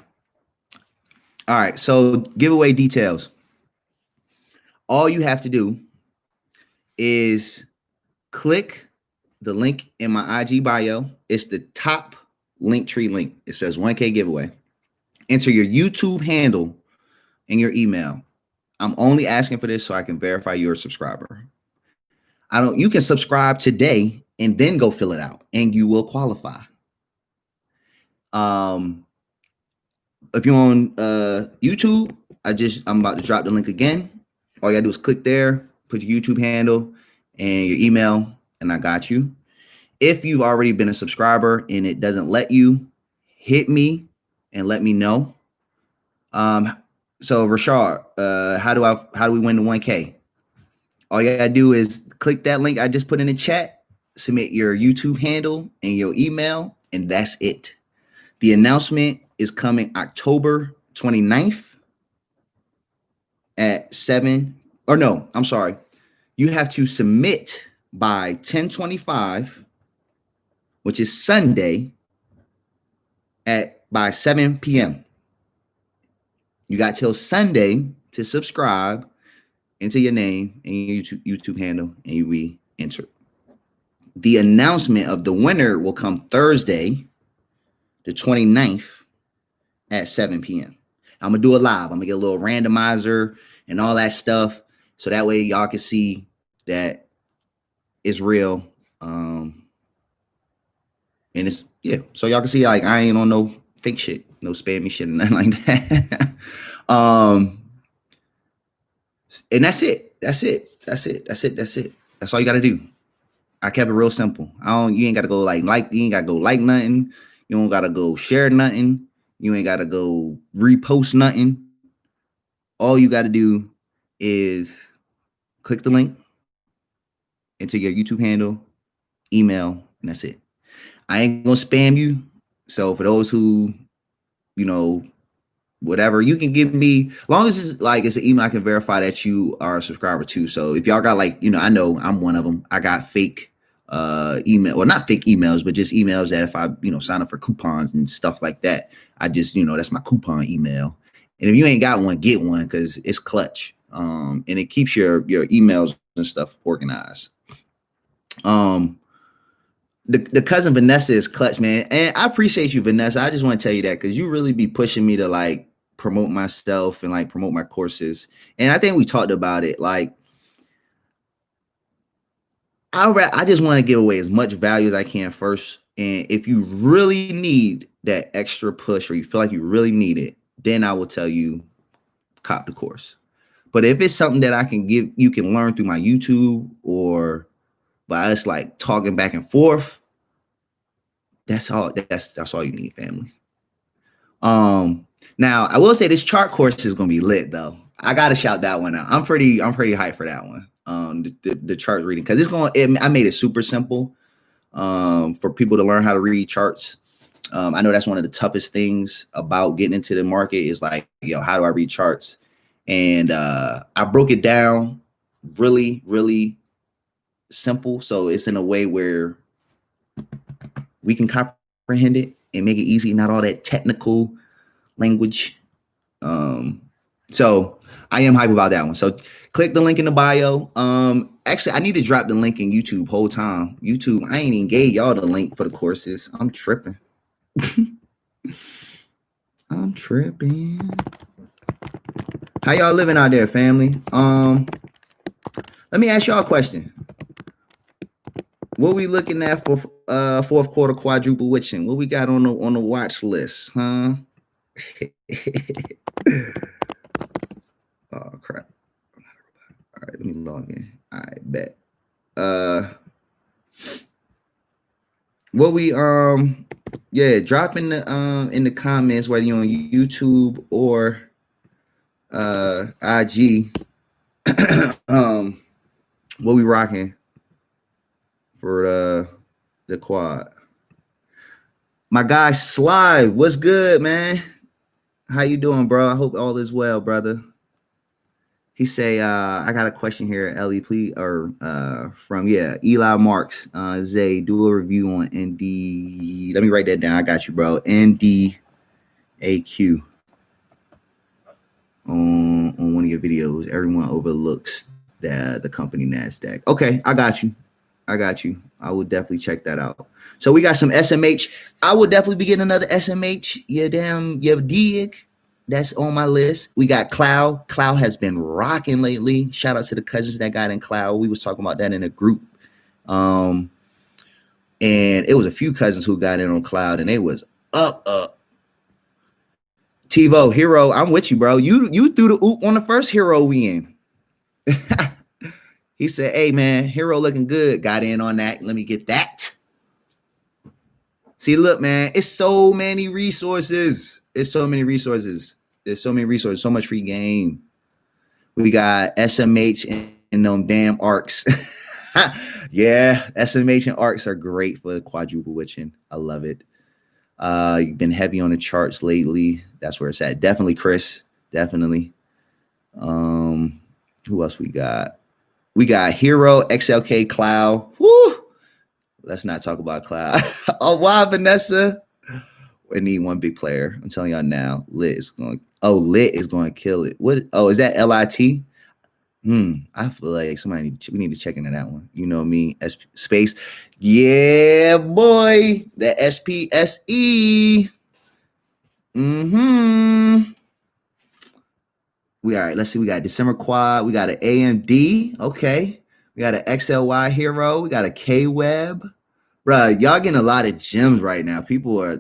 Speaker 1: All right, so giveaway details. All you have to do is click the link in my IG bio. It's the top Linktree link. It says 1K giveaway. Enter your YouTube handle and your email. I'm only asking for this so I can verify you're a subscriber. You can subscribe today and then go fill it out and you will qualify. If you're on YouTube, I'm about to drop the link again. All you gotta do is click there, put your YouTube handle and your email, and I got you. If you've already been a subscriber and it doesn't let you, hit me and let me know. So Rashard, how do we win the 1K? All you gotta do is click that link I just put in the chat, submit your YouTube handle and your email, and that's it. The announcement is coming October 29th at 7. Or no, I'm sorry. You have to submit by 10:25, which is Sunday, by 7 p.m. You got till Sunday to subscribe, enter your name and your YouTube handle, and you be entered. The announcement of the winner will come Thursday, the 29th at 7 p.m. I'm going to do it live. I'm going to get a little randomizer and all that stuff. So that way y'all can see that it's real. And it's, yeah. So y'all can see like I ain't on no fake shit, no spammy shit and nothing like that. And that's it. That's all you got to do. I kept it real simple. You ain't got to go like, you ain't got to go like nothing. You don't got to go share nothing. You ain't got to go repost nothing. All you got to do is click the link into your YouTube handle, email, and that's it. I ain't gonna spam you. So for those who, you know, whatever, you can give me, as long as it's like it's an email I can verify that you are a subscriber to. So if y'all got like, I know I'm one of them. I got fake email, well, not fake emails, but just emails that if I, sign up for coupons and stuff like that, I just, that's my coupon email. And if you ain't got one, get one, because it's clutch. And it keeps your emails and stuff organized. The cousin Vanessa is clutch, man. And I appreciate you, Vanessa. I just want to tell you that because you really be pushing me to like promote myself and like promote my courses. And I think we talked about it. Like, I just want to give away as much value as I can first. And if you really need that extra push or you feel like you really need it, then I will tell you, cop the course. But if it's something that I can give, you can learn through my YouTube or by us like talking back and forth, that's all you need, family. Now I will say this chart course is gonna be lit though. I gotta shout that one out. I'm pretty hyped for that one. The chart reading, because I made it super simple for people to learn how to read charts. I know that's one of the toughest things about getting into the market is like, how do I read charts? And I broke it down really, really simple. So it's in a way where we can comprehend it and make it easy, not all that technical language. So I am hype about that one. So click the link in the bio. Actually, I need to drop the link in YouTube whole time. YouTube, I ain't even gave y'all the link for the courses. I'm tripping. I'm tripping. How y'all living out there, family? Let me ask y'all a question. What we looking at for fourth quarter quadruple witching? What we got on the watch list, huh? Oh crap. All right, let me log in. I bet. What we drop in the comments whether you're on YouTube or IG. What we rocking for the quad? My guy Sly, what's good, man? How you doing, bro? I hope all is well, brother. He say, I got a question here, Ellie, please, or from Eli Marks. Zay, do a review on ND. Let me write that down. I got you, bro. NDAQ on one of your videos. Everyone overlooks the company NASDAQ. Okay, I got you. I will definitely check that out. So we got some SMH. I will definitely be getting another SMH. You dig? That's on my list. We got Cloud. Cloud has been rocking lately. Shout out to the cousins that got in Cloud. We was talking about that in a group. And it was a few cousins who got in on Cloud, and it was up. TiVo, Hero, I'm with you, bro. You threw the oop on the first Hero we in. He said, hey, man, Hero looking good. Got in on that. Let me get that. See, look, man, it's so many resources. There's so much free game. We got SMH and them damn arcs. Yeah, SMH and arcs are great for quadruple witching. I love it. You've been heavy on the charts lately. That's where it's at. Definitely, Chris. Definitely. Who else we got? We got Hero, XLK, Cloud. Woo! Let's not talk about Cloud. Oh, wow, Vanessa. We need one big player. I'm telling y'all now. Lit is going to kill it. What? Oh, is that LIT? I feel like we need to check into that one. You know me, space. Yeah, boy. The SPSE. All right, let's see. We got December quad. We got an AMD. Okay. We got an XLY Hero. We got a K-Web. Bruh, y'all getting a lot of gems right now.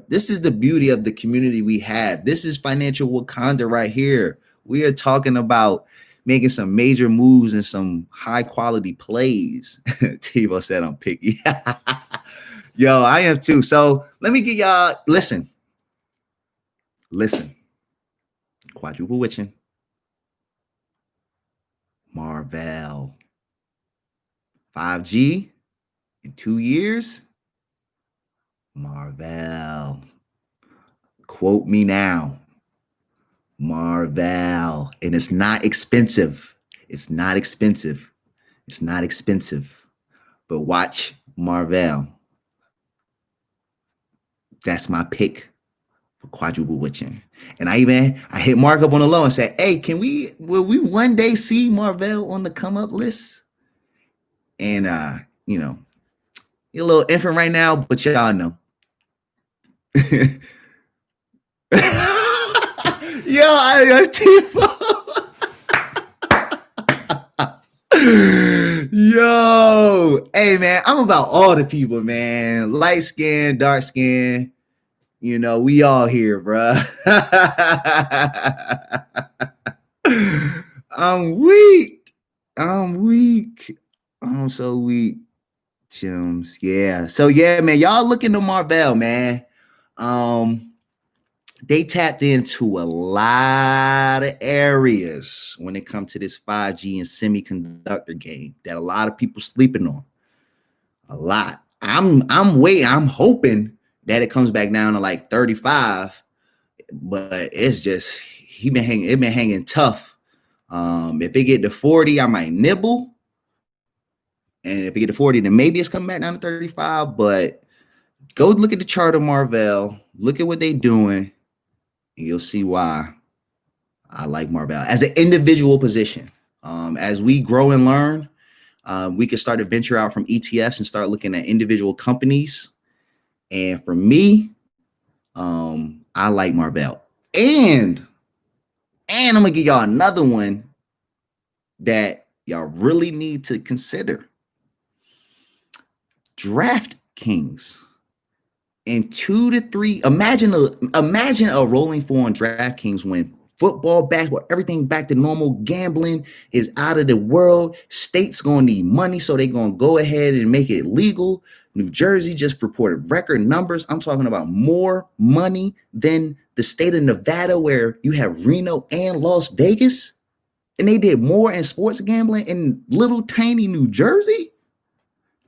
Speaker 1: This is the beauty of the community we have. This is financial Wakanda right here. We are talking about making some major moves and some high quality plays. TiVo said I'm picky. Yo, I am too. So let me get y'all, listen, Listen, quadruple witching, Marvel, 5G in 2 years, Marvel. Quote me now, Marvel. And it's not expensive. It's not expensive. It's not expensive. But watch Marvel. That's my pick for quadruple witching. And I hit Mark up on the low and said, hey, will we one day see Marvel on the come up list? And you're a little infant right now, but y'all know. Yo, hey man, I'm about all the people, man. Light skin, dark skin. We all here, bruh. I'm weak. I'm so weak. Gems. Yeah. So yeah, man, y'all look into Marvel, man. They tapped into a lot of areas when it comes to this 5G and semiconductor game that a lot of people sleeping on. A lot. I'm hoping that it comes back down to like 35, but it's just it been hanging tough. If it get to 40, I might nibble. And if it get to 40, then maybe it's coming back down to 35. But go look at the chart of Marvel, look at what they're doing, and you'll see why I like Marvel as an individual position. As we grow and learn, we can start to venture out from ETFs and start looking at individual companies. And for me, I like Marvel. And I'm gonna give y'all another one that y'all really need to consider. DraftKings. In 2 to 3, imagine a rolling four on DraftKings when football, basketball, everything back to normal. Gambling is out of the world. States gonna need money, so they're gonna go ahead and make it legal. New Jersey just reported record numbers. I'm talking about more money than the state of Nevada, where you have Reno and Las Vegas, and they did more in sports gambling in little tiny New Jersey.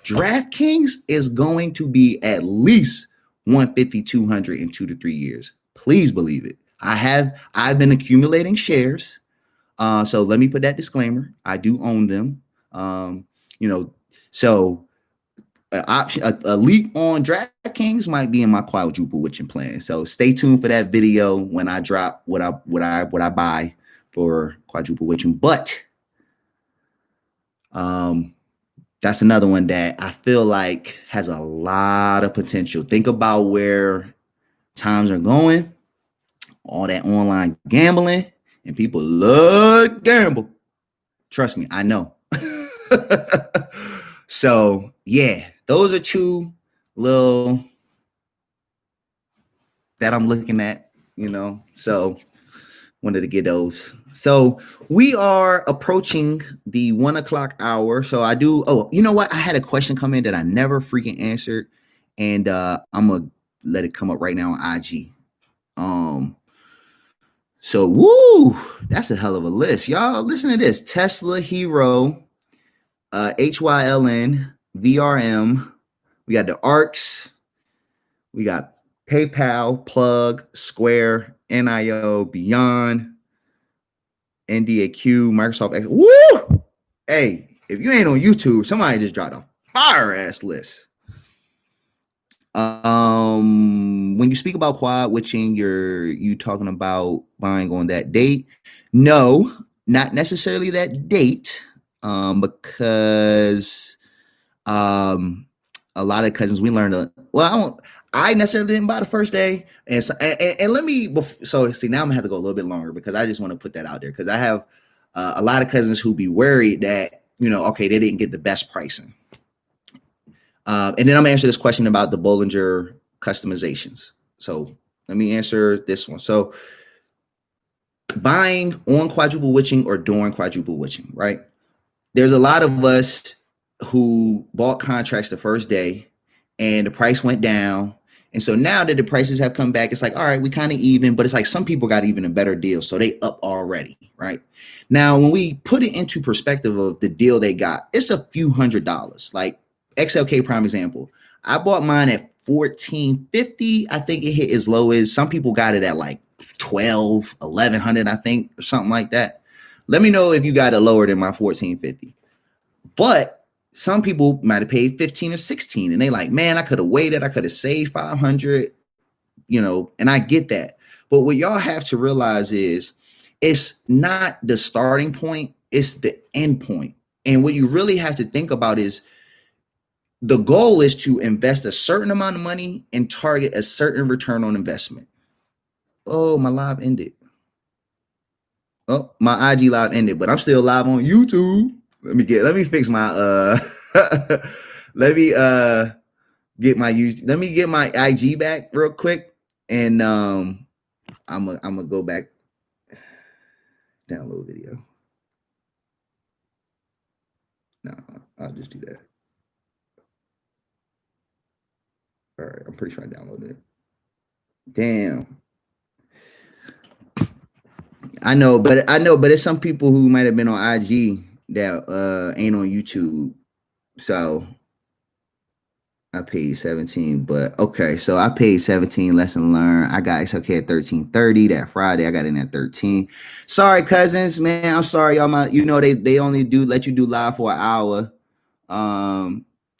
Speaker 1: DraftKings is going to be at least 150, 200 in 2 to 3 years. Please believe it. I've been accumulating shares. So let me put that disclaimer. I do own them. So a leap on DraftKings might be in my quadruple witching plan. So stay tuned for that video when I drop what I buy for quadruple witching. But that's another one that I feel like has a lot of potential. Think about where times are going, all that online gambling, and people love to gamble. Trust me, I know. So yeah, those are two little that I'm looking at, so wanted to get those. So we are approaching the 1 o'clock hour. So I do. Oh, you know what? I had a question come in that I never freaking answered, and I'm gonna let it come up right now on IG. So woo, that's a hell of a list, y'all. Listen to this: Tesla, Hero, HYLN, VRM. We got the ARCs. We got PayPal, Plug, Square, NIO, Beyond, NDAQ, Microsoft X. Woo! Hey, if you ain't on YouTube, somebody just dropped a fire ass list. When you speak about quad witching, you talking about buying on that date? No, not necessarily that date. Because a lot of cousins we learned I necessarily didn't buy the first day, and let me. So see, now I'm gonna have to go a little bit longer because I just want to put that out there because I have a lot of cousins who be worried that okay, they didn't get the best pricing. And then I'm gonna answer this question about the Bollinger customizations. So let me answer this one. So buying on quadruple witching or during quadruple witching, right? There's a lot of us who bought contracts the first day and the price went down And so now that the prices have come back, it's like, all right, we kind of even, but it's like some people got even a better deal. So they up already, right? Now, when we put it into perspective of the deal they got, it's a few $100s. Like XLK prime example. I bought mine at 1450. I think it hit as low as some people got it at like 12, 1100, I think, or something like that. Let me know if you got it lower than my 1450. But some people might have paid 15 or 16 and they like, man, I could have waited. I could have saved 500, and I get that. But what y'all have to realize is it's not the starting point, it's the end point. And what you really have to think about is the goal is to invest a certain amount of money and target a certain return on investment. Oh, my live ended. Oh, my IG live ended, but I'm still live on YouTube. Let me fix my let me let me get my IG back real quick. And I'm gonna go back, download video. No, I'll just do that. All right, I'm pretty sure I downloaded it. Damn. I know, but it's some people who might have been on IG that ain't on YouTube. So I paid 17, but okay. So I paid 17, lesson learned. I got XLK at 1330 that Friday. I got in at 13. Sorry, cousins, man. I'm sorry, y'all. They only let you do live for an hour.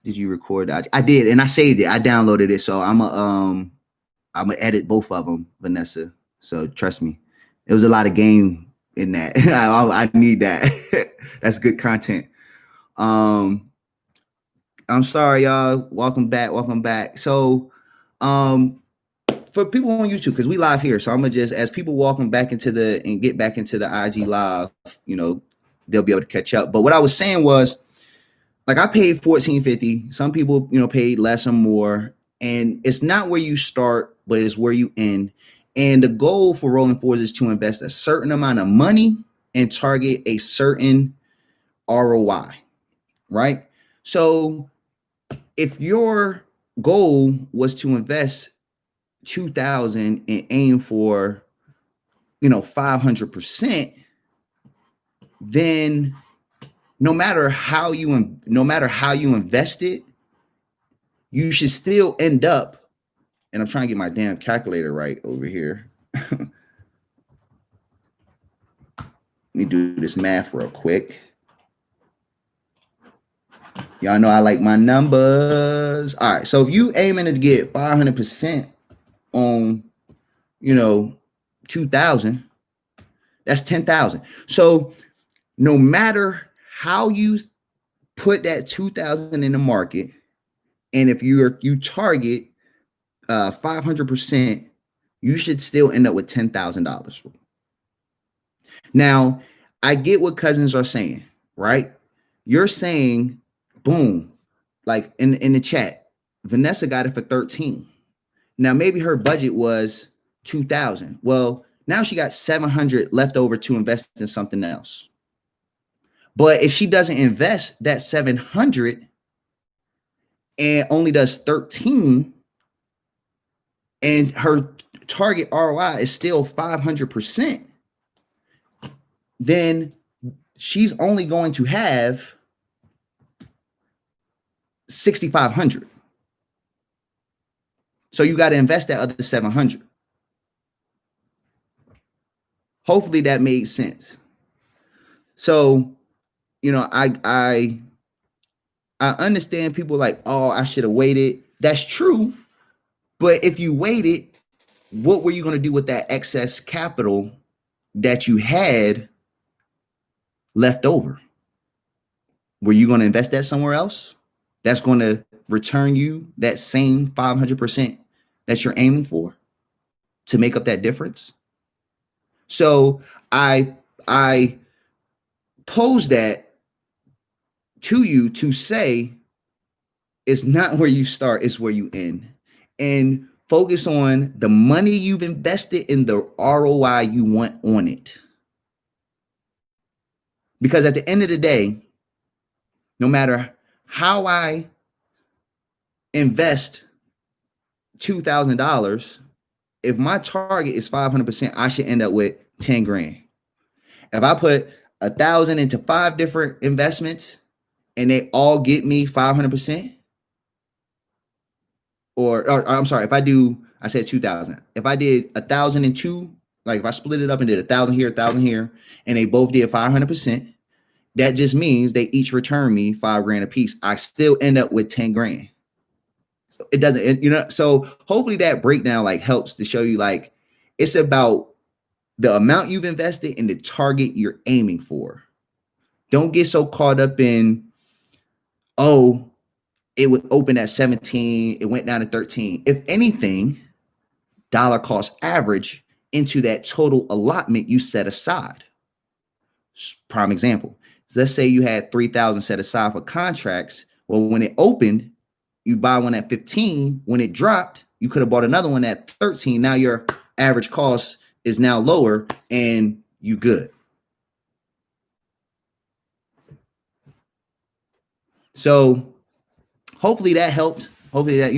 Speaker 1: Did you record that? I did, and I saved it. I downloaded it. So I'm gonna edit both of them, Vanessa. So trust me. It was a lot of game in that. I need that. That's good content. I'm sorry, y'all. Welcome back. So, for people on YouTube, because we live here, so I'm gonna just, as people walking back into and get back into the IG live, they'll be able to catch up. But what I was saying was, like, I paid $14.50. Some people, paid less or more, and it's not where you start, but it's where you end. And the goal for Rolling Fours is to invest a certain amount of money and target a certain ROI, right? So if your goal was to invest 2,000 and aim for, 500%, then no matter how you invest it, you should still end up. And I'm trying to get my damn calculator right over here. Let me do this math real quick. Y'all know I like my numbers. All right. So if you aiming to get 500% on, 2,000, that's 10,000. So no matter how you put that 2,000 in the market, and if you target 500%, you should still end up with $10,000. Now, I get what cousins are saying, right? You're saying, boom, like in the chat, Vanessa got it for 13. Now, maybe her budget was 2,000. Well, now she got 700 left over to invest in something else. But if she doesn't invest that 700 and only does 13, and her target ROI is still 500%, then she's only going to have 6,500. So you got to invest that other 700. Hopefully that made sense. So, I understand people like, oh, I should have waited. That's true. But if you waited, what were you going to do with that excess capital that you had left over? Were you going to invest that somewhere else that's going to return you that same 500% that you're aiming for to make up that difference? So I pose that to you to say it's not where you start, it's where you end. And focus on the money you've invested in the ROI you want on it. Because at the end of the day, no matter how I invest $2,000, if my target is 500%, I should end up with 10 grand. If I put 1,000 into 5 different investments and they all get me 500%, or I'm sorry, I said 2,000. If I did 1,002, like if I split it up and did 1,000 here, 1,000 here, and they both did 500%, that just means they each return me 5 grand a piece. I still end up with 10 grand. So it doesn't, so hopefully that breakdown like helps to show you like it's about the amount you've invested and the target you're aiming for. Don't get so caught up in, oh, it would open at 17, it went down to 13. If anything, dollar cost average into that total allotment you set aside. Prime example. Let's say you had 3,000 set aside for contracts. Well, when it opened, you buy one at 15. When it dropped, you could have bought another one at 13. Now your average cost is now lower and you good. So hopefully that helped. Hopefully that,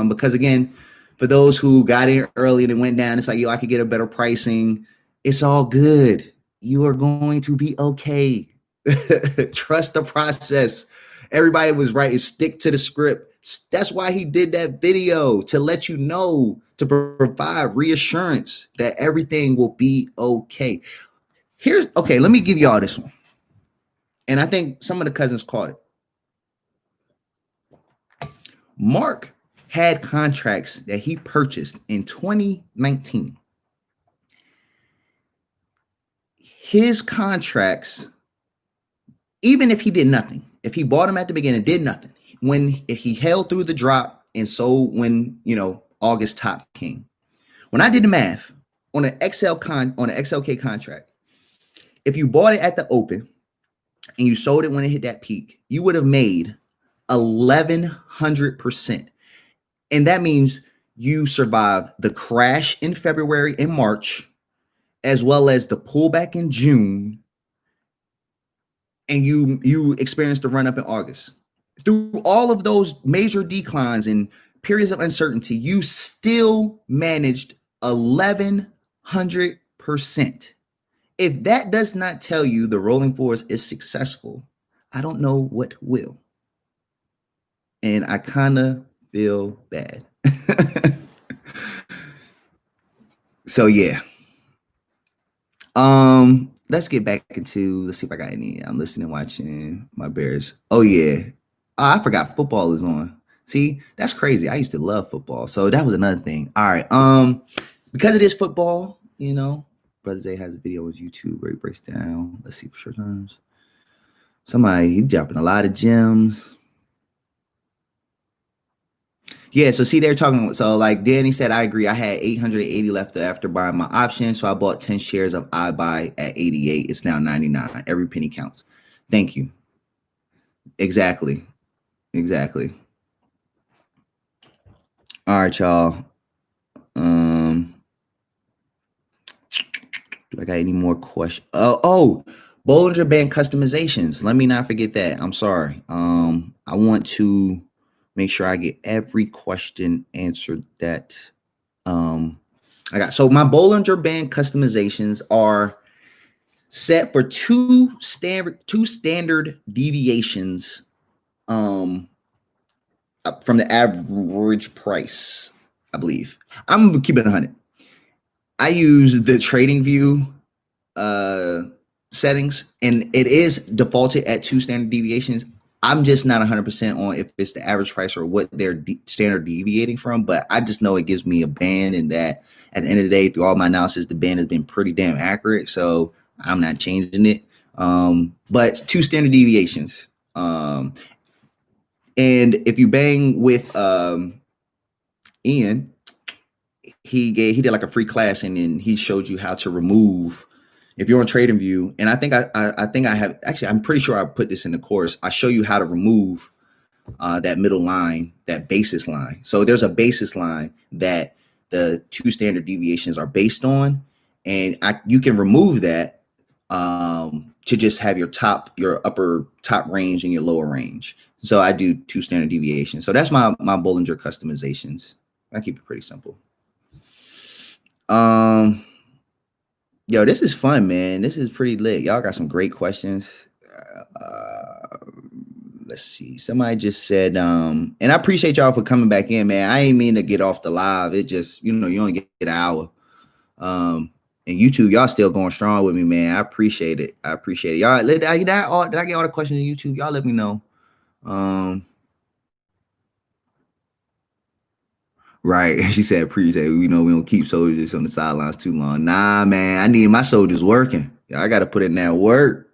Speaker 1: because again, for those who got in early and it went down, it's like, yo, I could get a better pricing. It's all good. You are going to be okay. Trust the process. Everybody was right. Stick to the script. That's why he did that video, to let you know, to provide reassurance that everything will be okay. Let me give y'all this one. And I think some of the cousins caught it. Mark had contracts that he purchased in 2019. His contracts, even if he did nothing, if he bought them at the beginning, did nothing, if he held through the drop and sold when, August top came. When I did the math on an XLK contract, if you bought it at the open and you sold it when it hit that peak, you would have made 1,100%. And that means you survived the crash in February and March, as well as the pullback in June, and you experienced the run up in August. Through all of those major declines and periods of uncertainty, you still managed 1,100%. If that does not tell you the rolling force is successful, I don't know what will. And I kind of feel bad. So yeah. Let's get back into, let's see if I got any. I'm listening, watching my Bears. Oh yeah. I forgot football is on. See, that's crazy. I used to love football. So that was another thing. All right. Because it is football, Brother Zay has a video on YouTube where he breaks down. Let's see for short times. He dropping a lot of gems. Yeah, so see, they're talking. So like Danny said, I agree. I had 880 left after buying my option. So I bought 10 shares of iBuy at 88. It's now 99. Every penny counts. Thank you. Exactly. All right, y'all. Do I got any more questions? Bollinger Band customizations. Let me not forget that. I'm sorry. I want to make sure I get every question answered that I got. So my Bollinger Band customizations are set for two standard deviations from the average price, I believe. I'm gonna keep it 100. I use the trading view settings, and it is defaulted at 2 standard deviations. I'm just not 100% on if it's the average price or what they're standard deviating from, but I just know it gives me a band, and that at the end of the day, through all my analysis, the band has been pretty damn accurate, so I'm not changing it. But 2 standard deviations. And if you bang with Ian, he did like a free class, and then he showed you how to remove, if you're on TradingView, and I think I have, actually, I'm pretty sure I put this in the course. I show you how to remove that middle line, that basis line. So there's a basis line that the 2 standard deviations are based on, and you can remove that to just have your upper top range and your lower range. So I do 2 standard deviations. So that's my Bollinger customizations. I keep it pretty simple. Yo, this is fun, man. This is pretty lit. Y'all got some great questions. Let's see. Somebody just said, and I appreciate y'all for coming back in, man. I ain't mean to get off the live. It just, you only get an hour. And YouTube, y'all still going strong with me, man. I appreciate it. Y'all, did I get all the questions on YouTube? Y'all let me know. Right. She said, appreciate, we don't keep soldiers on the sidelines too long. Nah, man, I need my soldiers working. I got to put in that work.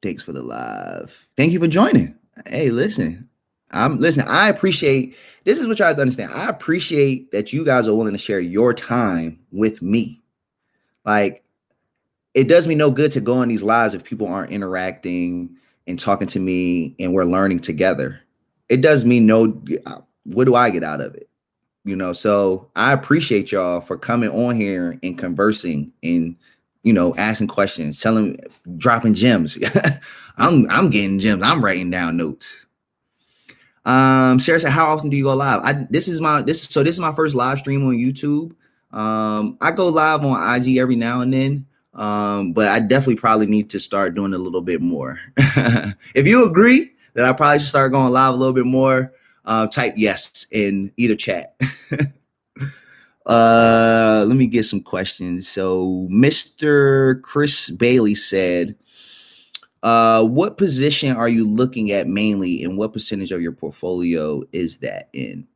Speaker 1: Thanks for the live. Thank you for joining. Hey, listen, I appreciate, this is what you have to understand. I appreciate that you guys are willing to share your time with me. Like, it does me no good to go on these lives if people aren't interacting and talking to me and we're learning together. It does me no, what do I get out of it? So I appreciate y'all for coming on here and conversing and, asking questions, dropping gems. I'm getting gems. I'm writing down notes. Sarah said, how often do you go live? This is my first live stream on YouTube. I go live on IG every now and then. But I definitely probably need to start doing a little bit more. If you agree that I probably should start going live a little bit more, type yes in either chat. Let me get some questions. So Mr. Chris Bailey said, what position are you looking at mainly, and what percentage of your portfolio is that in?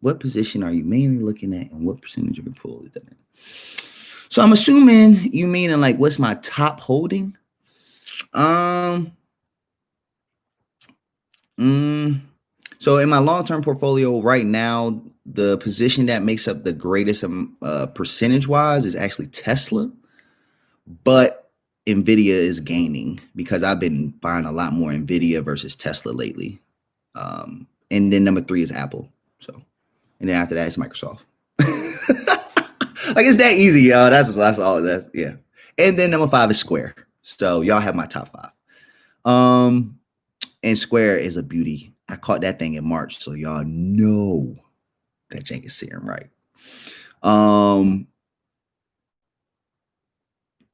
Speaker 1: What position are you mainly looking at, and what percentage of your portfolio is that in? So I'm assuming you mean in like, what's my top holding? So in my long-term portfolio right now, the position that makes up the greatest percentage-wise is actually Tesla, but NVIDIA is gaining because I've been buying a lot more NVIDIA versus Tesla lately. And then number 3 is Apple. So, and then after that, it's Microsoft. Like, it's that easy, y'all. That's all. Yeah. And then number 5 is Square. So y'all have my top 5. And Square is a beauty. I caught that thing in March, so y'all know that jank is serum right.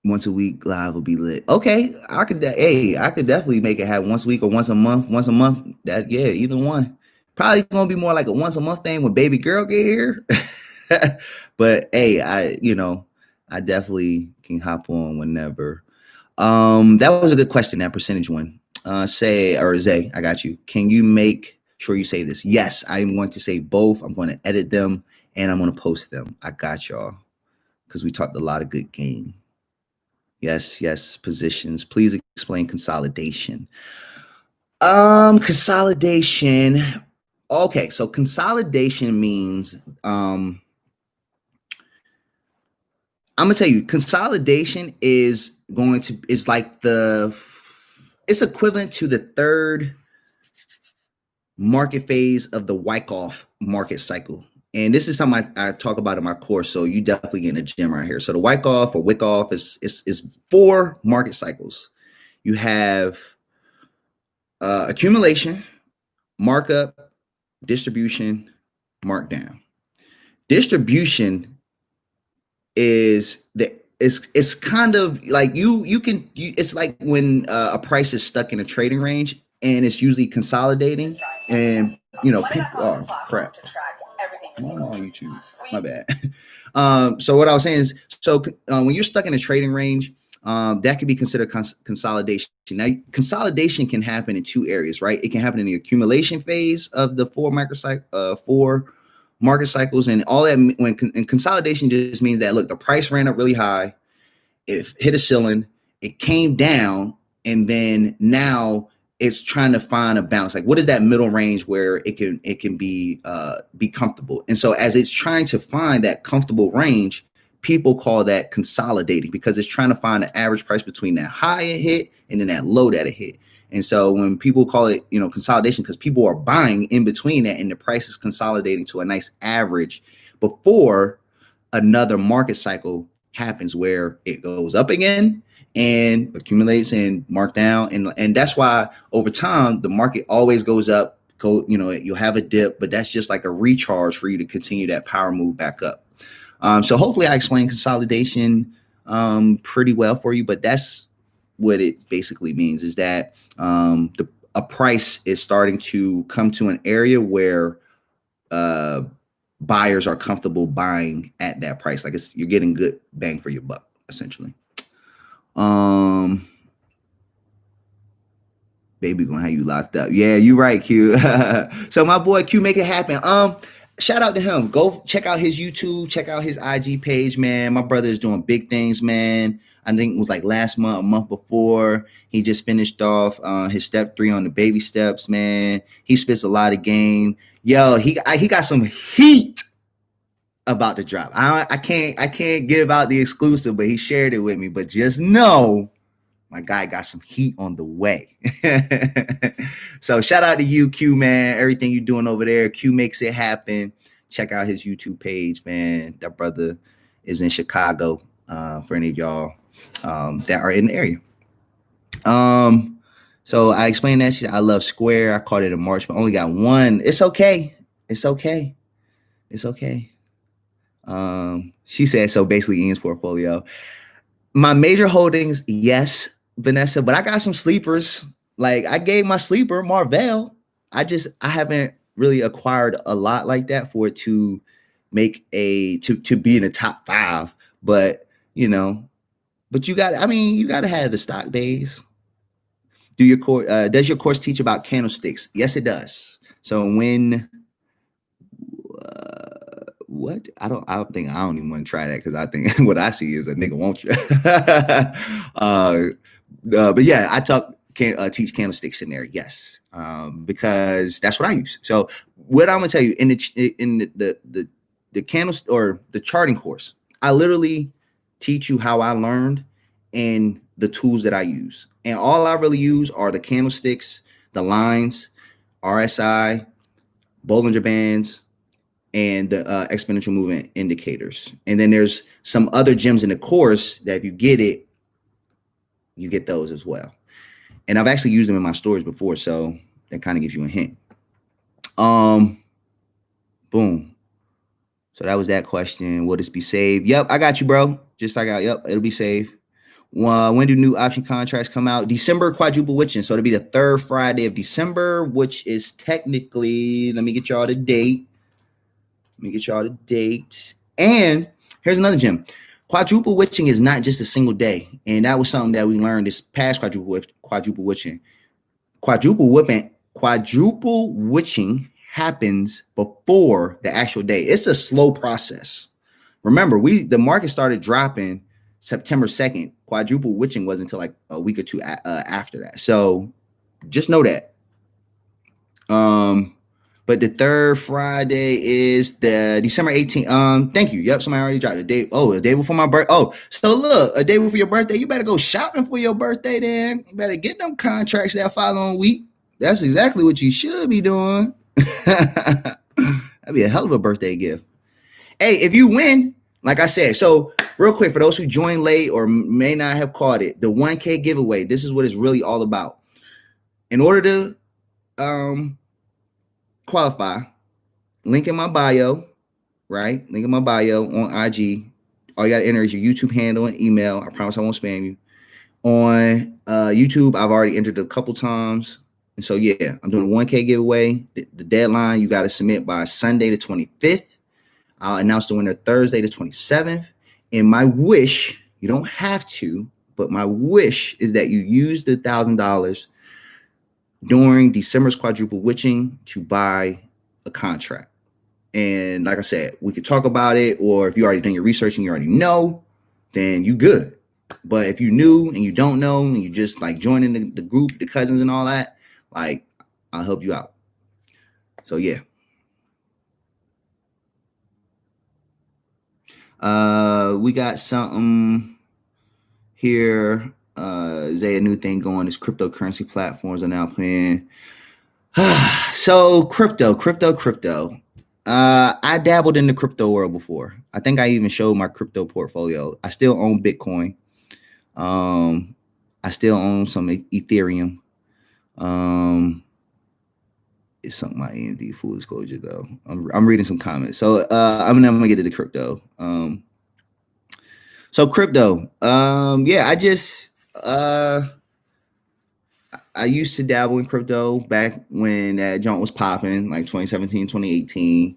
Speaker 1: Once a week live will be lit. Okay, I could definitely make it happen once a week or once a month. That, yeah, either one. Probably gonna be more like a once a month thing when baby girl get here. But hey, I definitely can hop on whenever. That was a good question, that percentage one. Zay, I got you. Can you make sure you save this? Yes, I'm going to save both. I'm going to edit them and I'm going to post them. I got y'all, because we talked a lot of good game. Yes, positions. Please explain consolidation. Consolidation. Okay, so consolidation means I'm gonna tell you, consolidation is it's equivalent to the third market phase of the Wyckoff market cycle. And this is something I talk about in my course. So you definitely get in a gym right here. So the Wyckoff or Wickoff is 4 market cycles. You have accumulation, markup, distribution, markdown. Distribution is it's kind of like it's like when a price is stuck in a trading range and it's usually consolidating, and people, oh crap, I'm on YouTube, my bad. So what I was saying is, when you're stuck in a trading range, that could be considered consolidation. Now, consolidation can happen in 2 areas, right? It can happen in the accumulation phase of the 4 market cycles, and all that. And consolidation just means that, look, the price ran up really high, it hit a ceiling, it came down, and then now it's trying to find a balance. Like, what is that middle range where it can be comfortable? And so as it's trying to find that comfortable range, people call that consolidating, because it's trying to find an average price between that high it hit and then that low that it hit. And so when people call it, consolidation, because people are buying in between that and the price is consolidating to a nice average before another market cycle happens where it goes up again and accumulates and mark down. And that's why over time, the market always goes up. You'll have a dip, but that's just like a recharge for you to continue that power move back up. So hopefully I explained consolidation pretty well for you, but that's what it basically means is that a price is starting to come to an area where buyers are comfortable buying at that price. Like you're getting good bang for your buck, essentially. Baby gonna have you locked up. Yeah, you right, Q. So my boy Q, make it happen. Shout out to him. Go check out his YouTube, check out his IG page, man. My brother is doing big things, man. I think it was like last month, a month before. He just finished off his step 3 on the baby steps, man. He spits a lot of game. Yo, he got some heat about the drop. I can't give out the exclusive, but he shared it with me. But just know my guy got some heat on the way. So shout out to you, Q, man. Everything you're doing over there. Q makes it happen. Check out his YouTube page, man. That brother is in Chicago for any of y'all that are in the area. So I explained that shit. I love Square. I caught it in March, but only got one. It's okay. It's okay. It's okay. She said, so basically Ian's portfolio. My major holdings, yes, Vanessa, but I got some sleepers. Like I gave my sleeper Marvell. I haven't really acquired a lot like that for it to make to be in the top 5. But you got to have the stock days. Does your course teach about candlesticks? Yes, it does. So when what? I don't even want to try that because I think what I see is a nigga won't you. But yeah, I teach candlestick scenario. Yes, because that's what I use. So what I'm gonna tell you in the candlestick or the charting course, I literally teach you how I learned and the tools that I use. And all I really use are the candlesticks, the lines, RSI, Bollinger Bands, and the exponential movement indicators. And then there's some other gems in the course that if you get it, you get those as well. And I've actually used them in my stories before, so that kind of gives you a hint. Boom. So that was that question. Will this be saved? Yep, I got you, bro. Yep, it'll be saved. When do new option contracts come out? December quadruple witching. So it'll be the 3rd Friday of December, which is technically, let me get y'all the date. And here's another gem. Quadruple witching is not just a single day. And that was something that we learned this past quadruple witching. Quadruple witching happens before the actual day. It's a slow process. Remember, the market started dropping September 2nd. Quadruple witching wasn't until like a week or two after that. So just know that. But the 3rd Friday is the December 18th. Thank you. Yep, somebody already dropped the date. Oh, a day before my birthday. Oh, so look, a day before your birthday, you better go shopping for your birthday then. You better get them contracts that following week. That's exactly what you should be doing. That'd be a hell of a birthday gift. Hey, if you win, like I said, so real quick, for those who joined late or may not have caught it, the 1K giveaway, this is what it's really all about. In order to qualify, link in my bio, right? Link in my bio on IG. All you got to enter is your YouTube handle and email. I promise I won't spam you. On YouTube, I've already entered a couple times. And so, yeah, I'm doing a 1K giveaway. The deadline, you got to submit by Sunday the 25th. I'll announce the winner Thursday the 27th. And my wish, you don't have to, but my wish is that you use the $1,000 during December's quadruple witching to buy a contract. And like I said, we could talk about it, or if you already done your research and you already know, then you good. But if you new and you don't know and you just like joining the group, the cousins and all that, like I'll help you out. So yeah. We got something here. Zay, a new thing going is cryptocurrency platforms are now playing. So crypto. I dabbled in the crypto world before. I think I even showed my crypto portfolio. I still own Bitcoin. I still own some Ethereum. It's something my AMD full disclosure though. I'm reading some comments, so I'm gonna get into crypto. So crypto, yeah, I used to dabble in crypto back when that junk was popping, like 2017, 2018.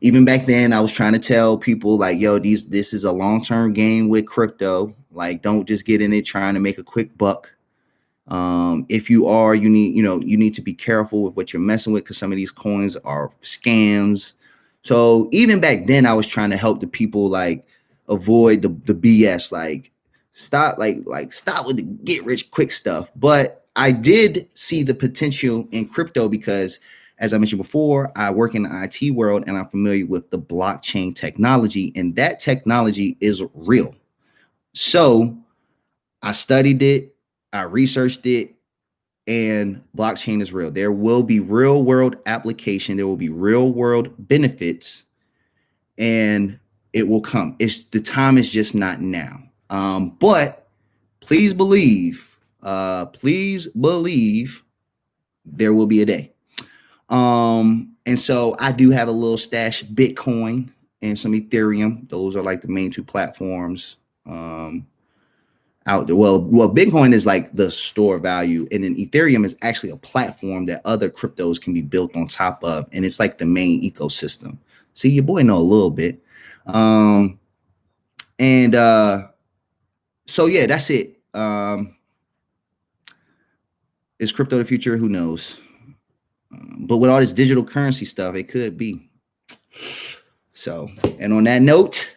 Speaker 1: Even back then, I was trying to tell people like, yo, this is a long-term game with crypto. Like, don't just get in it trying to make a quick buck. If you are, you need to be careful with what you're messing with because some of these coins are scams. So even back then, I was trying to help the people like avoid the BS, like stop with the get rich quick stuff. But I did see the potential in crypto because, as I mentioned before, I work in the IT world and I'm familiar with the blockchain technology, and that technology is real. So I studied it, I researched it, and blockchain is real. There will be real world application, there will be real world benefits, and it will come. It's the time is just not now. But please believe, there will be a day. And so I do have a little stash Bitcoin and some Ethereum. Those are like the main two platforms out there. Well, Bitcoin is like the store value, and then Ethereum is actually a platform that other cryptos can be built on top of, and it's like the main ecosystem. See, your boy know a little bit. And so yeah, that's it. Is crypto the future? Who knows? But with all this digital currency stuff, it could be. So, and on that note,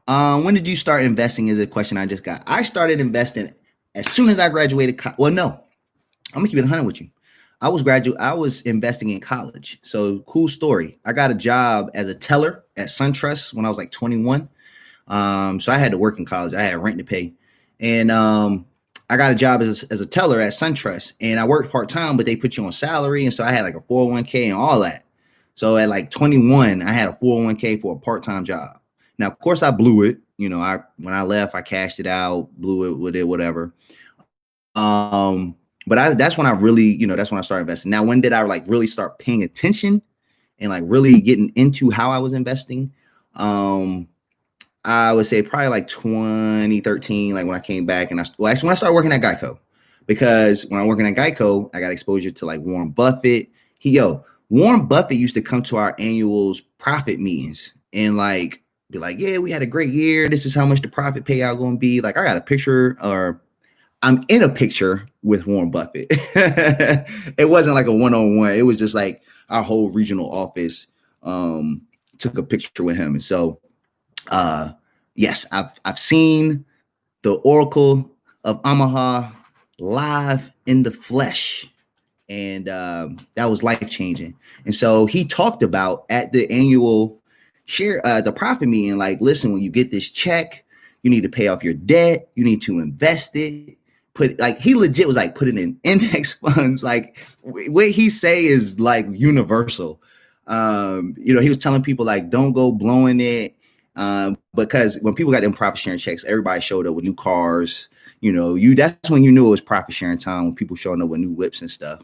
Speaker 1: when did you start investing is a question I just got. I started investing as soon as I graduated. Well, no, I'm gonna keep it 100 with you. I was investing in college. So cool story. I got a job as a teller at SunTrust when I was like 21. So I had to work in college. I had rent to pay, and I got a job as a teller at SunTrust, and I worked part-time, but they put you on salary, and so I had like a 401k and all that. So at like 21, I had a 401k for a part-time job. Now, of course, I blew it. When I left, I cashed it out, blew it with it, whatever. But that's when I really, that's when I started investing. Now, when did I like really start paying attention and like really getting into how I was investing? I would say probably like 2013, like when I came back and when I started working at Geico, because when I was working at Geico, I got exposure to like Warren Buffett. Warren Buffett used to come to our annual profit meetings and like be like, yeah, we had a great year. This is how much the profit payout going to be. Like I got a picture, or I'm in a picture with Warren Buffett. It wasn't like a one-on-one. It was just like our whole regional office took a picture with him. And so, yes, I've seen the Oracle of Omaha live in the flesh, and that was life-changing. And so he talked about at the annual share the profit meeting, like, listen, when you get this check, you need to pay off your debt, you need to invest it. He legit was like, put it in index funds. Like what he say is like universal. He was telling people like, don't go blowing it. Because when people got them profit sharing checks, everybody showed up with new cars. That's when you knew it was profit sharing time, when people showing up with new whips and stuff.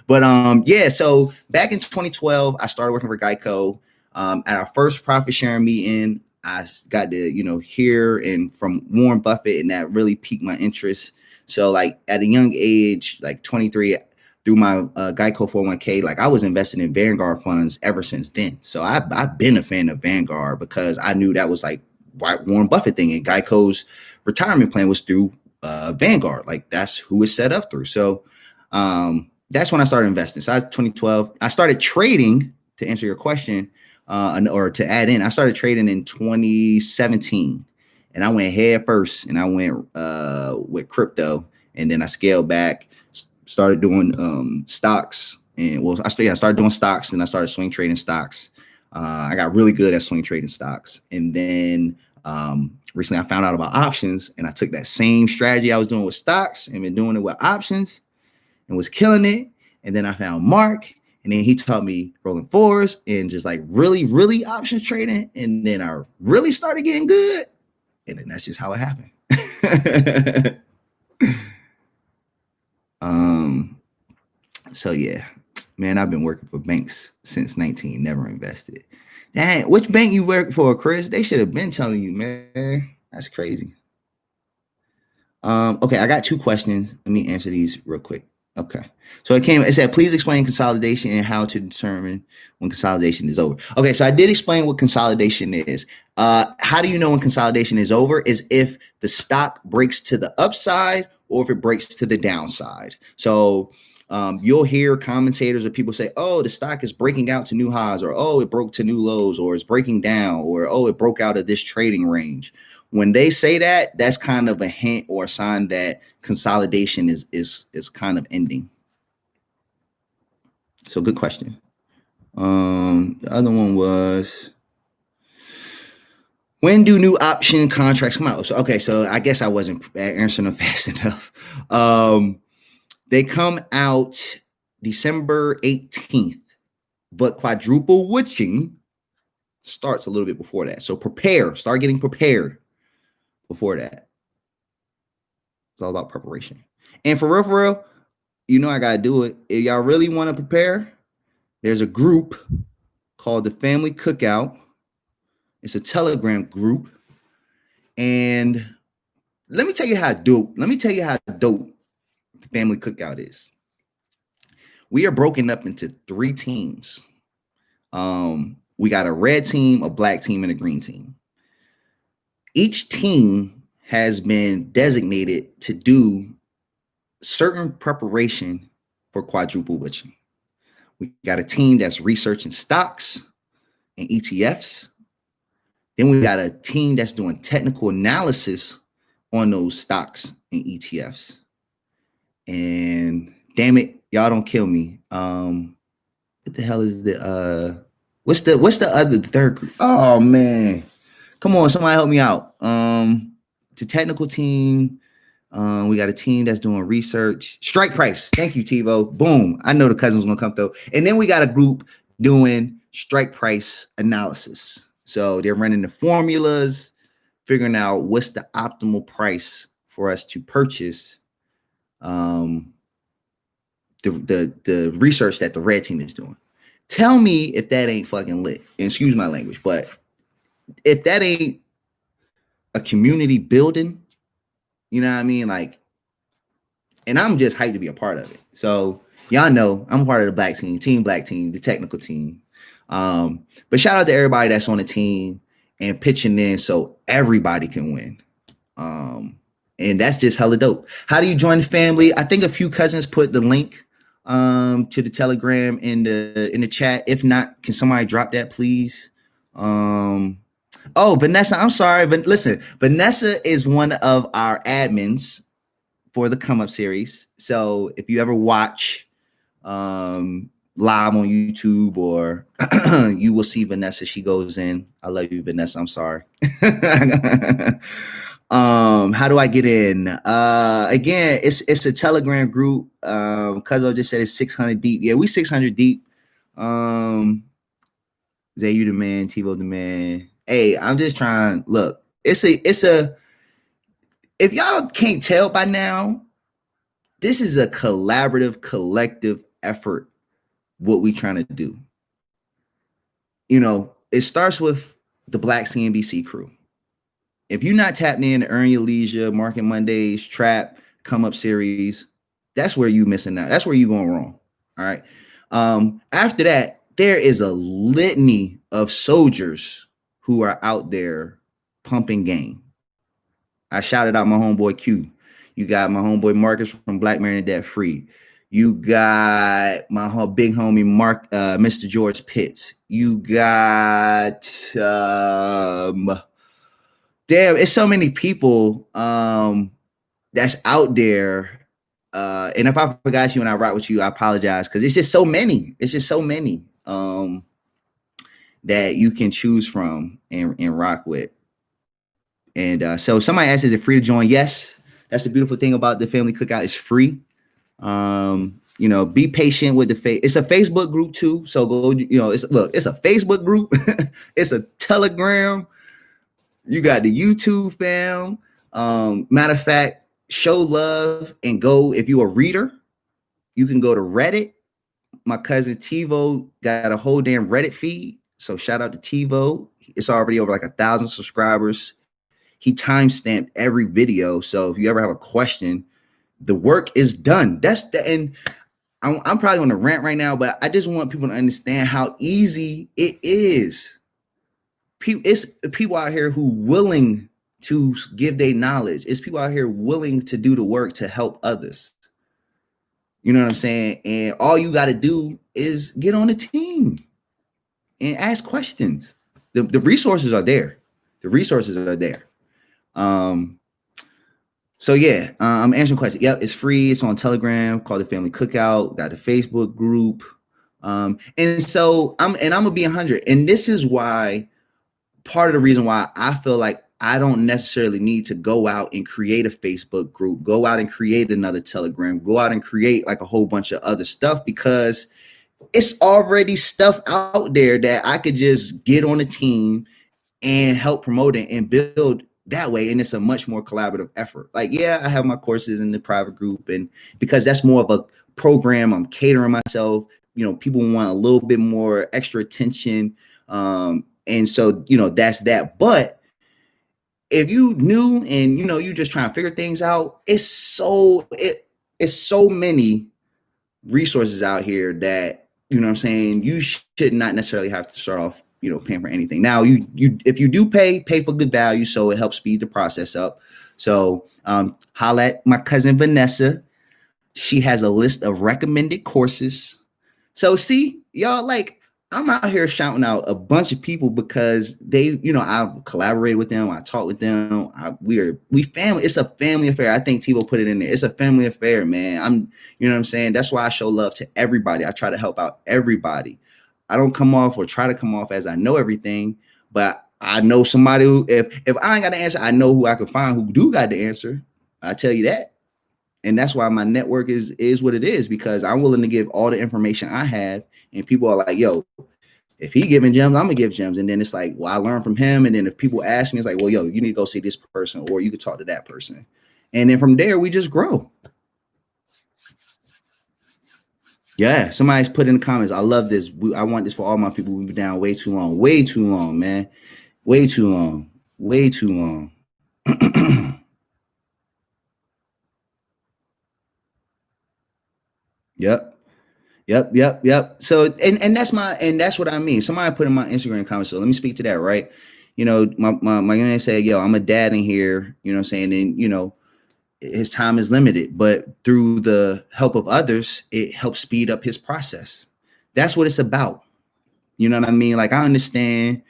Speaker 1: But yeah, so back in 2012, I started working for Geico. At our first profit sharing meeting, I got to, hear and from Warren Buffett, and that really piqued my interest. So like at a young age, like 23, through my Geico 401k, like I was investing in Vanguard funds ever since then. So I've been a fan of Vanguard because I knew that was like Warren Buffett thing, and Geico's retirement plan was through Vanguard. Like that's who it's set up through. So that's when I started investing. So I was 2012. I started trading, to answer your question. Or to add in, I started trading in 2017, and I went head first, and I went with crypto, and then I scaled back, started doing stocks, and I started doing stocks, and I started swing trading stocks. I got really good at swing trading stocks, and then recently I found out about options, and I took that same strategy I was doing with stocks and been doing it with options, and was killing it. And then I found Mark. And then he taught me rolling fours and just like really, really options trading. And then I really started getting good. And then that's just how it happened. So yeah, man, I've been working for banks since 19, never invested. Dang, which bank you work for, Chris? They should have been telling you, man. That's crazy. Okay, I got 2 questions. Let me answer these real quick. Okay. So it said, please explain consolidation and how to determine when consolidation is over. Okay, so I did explain what consolidation is. How do you know when consolidation is over? Is if the stock breaks to the upside or if it breaks to the downside. So you'll hear commentators or people say, oh, the stock is breaking out to new highs, or oh, it broke to new lows, or it's breaking down, or oh, it broke out of this trading range. When they say that, that's kind of a hint or a sign that consolidation is kind of ending. So good question. The other one was, when do new option contracts come out? So okay, so I guess I wasn't answering them fast enough. They come out December 18th, but quadruple witching starts a little bit before that. So start getting prepared before that. It's all about preparation. And for real, you know I gotta do it. If y'all really want to prepare, there's a group called the Family Cookout. It's a Telegram group. And let me tell you how dope the Family Cookout is. We are broken up into 3 teams. We got a red team, a black team, and a green team. Each team has been designated to do certain preparation for quadruple witching. We got a team that's researching stocks and ETFs. Then we got a team that's doing technical analysis on those stocks and ETFs. And damn it, y'all don't kill me. What the hell is what's the third group? Oh man. Come on, somebody help me out. It's a technical team. We got a team that's doing research. Strike price. Thank you, TiVo. Boom. I know the cousins gonna come through. And then we got a group doing strike price analysis. So they're running the formulas, figuring out what's the optimal price for us to purchase the research that the red team is doing. Tell me if that ain't fucking lit. And excuse my language, but if that ain't a community building, you know what I mean? Like, and I'm just hyped to be a part of it. So y'all know I'm part of the black team, black team, the technical team. But shout out to everybody that's on the team and pitching in so everybody can win. And that's just hella dope. How do you join the family? I think a few cousins put the link to the Telegram in the chat. If not, can somebody drop that, please? Oh, Vanessa, I'm sorry. But listen, Vanessa is one of our admins for the Come Up series. So if you ever watch live on YouTube, or you will see Vanessa. She goes in. I love you, Vanessa. I'm sorry. How do I get in? Again, it's a Telegram group. Cuzzo just said it's 600 deep. Yeah, we 600 deep. Zay, you the man, TiVo the man. Hey, I'm just trying. Look, it's a. If y'all can't tell by now, this is a collaborative, collective effort. What we trying to do. You know, it starts with the Black CNBC crew. If you're not tapped in to Earn Your Leisure, Market Mondays, Trap, Come Up series, that's where you missing out. That's where you going wrong. All right. After that, there is a litany of soldiers who are out there pumping game. I shouted out my homeboy Q. You got my homeboy Marcus from Black Man and Debt Free. You got my big homie Mark, Mr. George Pitts. You got damn, it's so many people that's out there. And if I forgot you and I rock with you, I apologize, because it's just so many. It's just so many that you can choose from and rock with. And so somebody asked, is it free to join? Yes. That's the beautiful thing about the Family Cookout. It's free. Be patient with the face. It's a Facebook group too. So go, it's a Facebook group. It's a Telegram. You got the YouTube fam. Matter of fact, show love and go. If you're a reader, you can go to Reddit. My cousin TiVo got a whole damn Reddit feed. So shout out to TiVo. It's already over like 1,000 subscribers. He timestamped every video. So if you ever have a question, the work is done. And I'm probably on a rant right now, but I just want people to understand how easy it is. It's people out here who willing to give their knowledge. It's people out here willing to do the work to help others. You know what I'm saying? And all you got to do is get on the team and ask questions. The resources are there. The resources are there. So yeah, I'm answering questions. Yep, it's free. It's on Telegram called the Family Cookout. Got the Facebook group. And so I'm gonna be 100. And this is why part of the reason why I feel like I don't necessarily need to go out and create a Facebook group, go out and create another Telegram, go out and create like a whole bunch of other stuff, because it's already stuff out there that I could just get on a team and help promote it and build that way. And it's a much more collaborative effort. Like, yeah, I have my courses in the private group, and because that's more of a program, I'm catering myself. People want a little bit more extra attention. And so, that's that. But if you new and, you just trying to figure things out, it's so many resources out here that, what I'm saying, you should not necessarily have to start off, paying for anything. Now, if you do pay for good value, so it helps speed the process up. So holla at my cousin Vanessa. She has a list of recommended courses. So see, y'all, like, I'm out here shouting out a bunch of people because they, I've collaborated with them. I talk with them. We family. It's a family affair. I think TiVo put it in there. It's a family affair, man. You know what I'm saying? That's why I show love to everybody. I try to help out everybody. I don't come off or try to come off as I know everything, but I know somebody who, if I ain't got the answer, I know who I can find who do got the answer. I tell you that. And that's why my network is what it is, because I'm willing to give all the information I have. And people are like, yo, if he giving gems, I'm gonna give gems. And then it's like, well, I learn from him. And then if people ask me, it's like, well, yo, you need to go see this person, or you could talk to that person. And then from there, we just grow. Yeah, somebody's put in the comments, I love this. I want this for all my people. We've been down way too long, man. Way too long. Yep. So, and that's what I mean. Somebody put in my Instagram comments. So let me speak to that, right? My man said, yo, I'm a dad in here, you know what I'm saying? And, his time is limited, but through the help of others, it helps speed up his process. That's what it's about. You know what I mean? Like, I understand,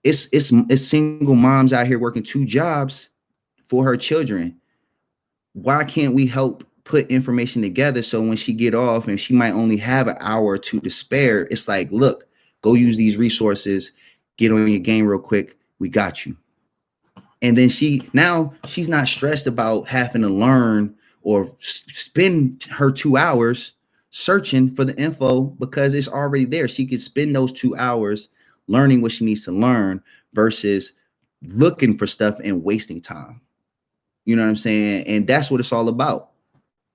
Speaker 1: it's single moms out here working 2 jobs for her children. Why can't we help put information together so when she get off and she might only have an hour or 2 to spare, it's like, look, go use these resources, get on your game real quick. We got you. And then she's not stressed about having to learn or spend her 2 hours searching for the info, because it's already there. She could spend those 2 hours learning what she needs to learn versus looking for stuff and wasting time. You know what I'm saying? And that's what it's all about.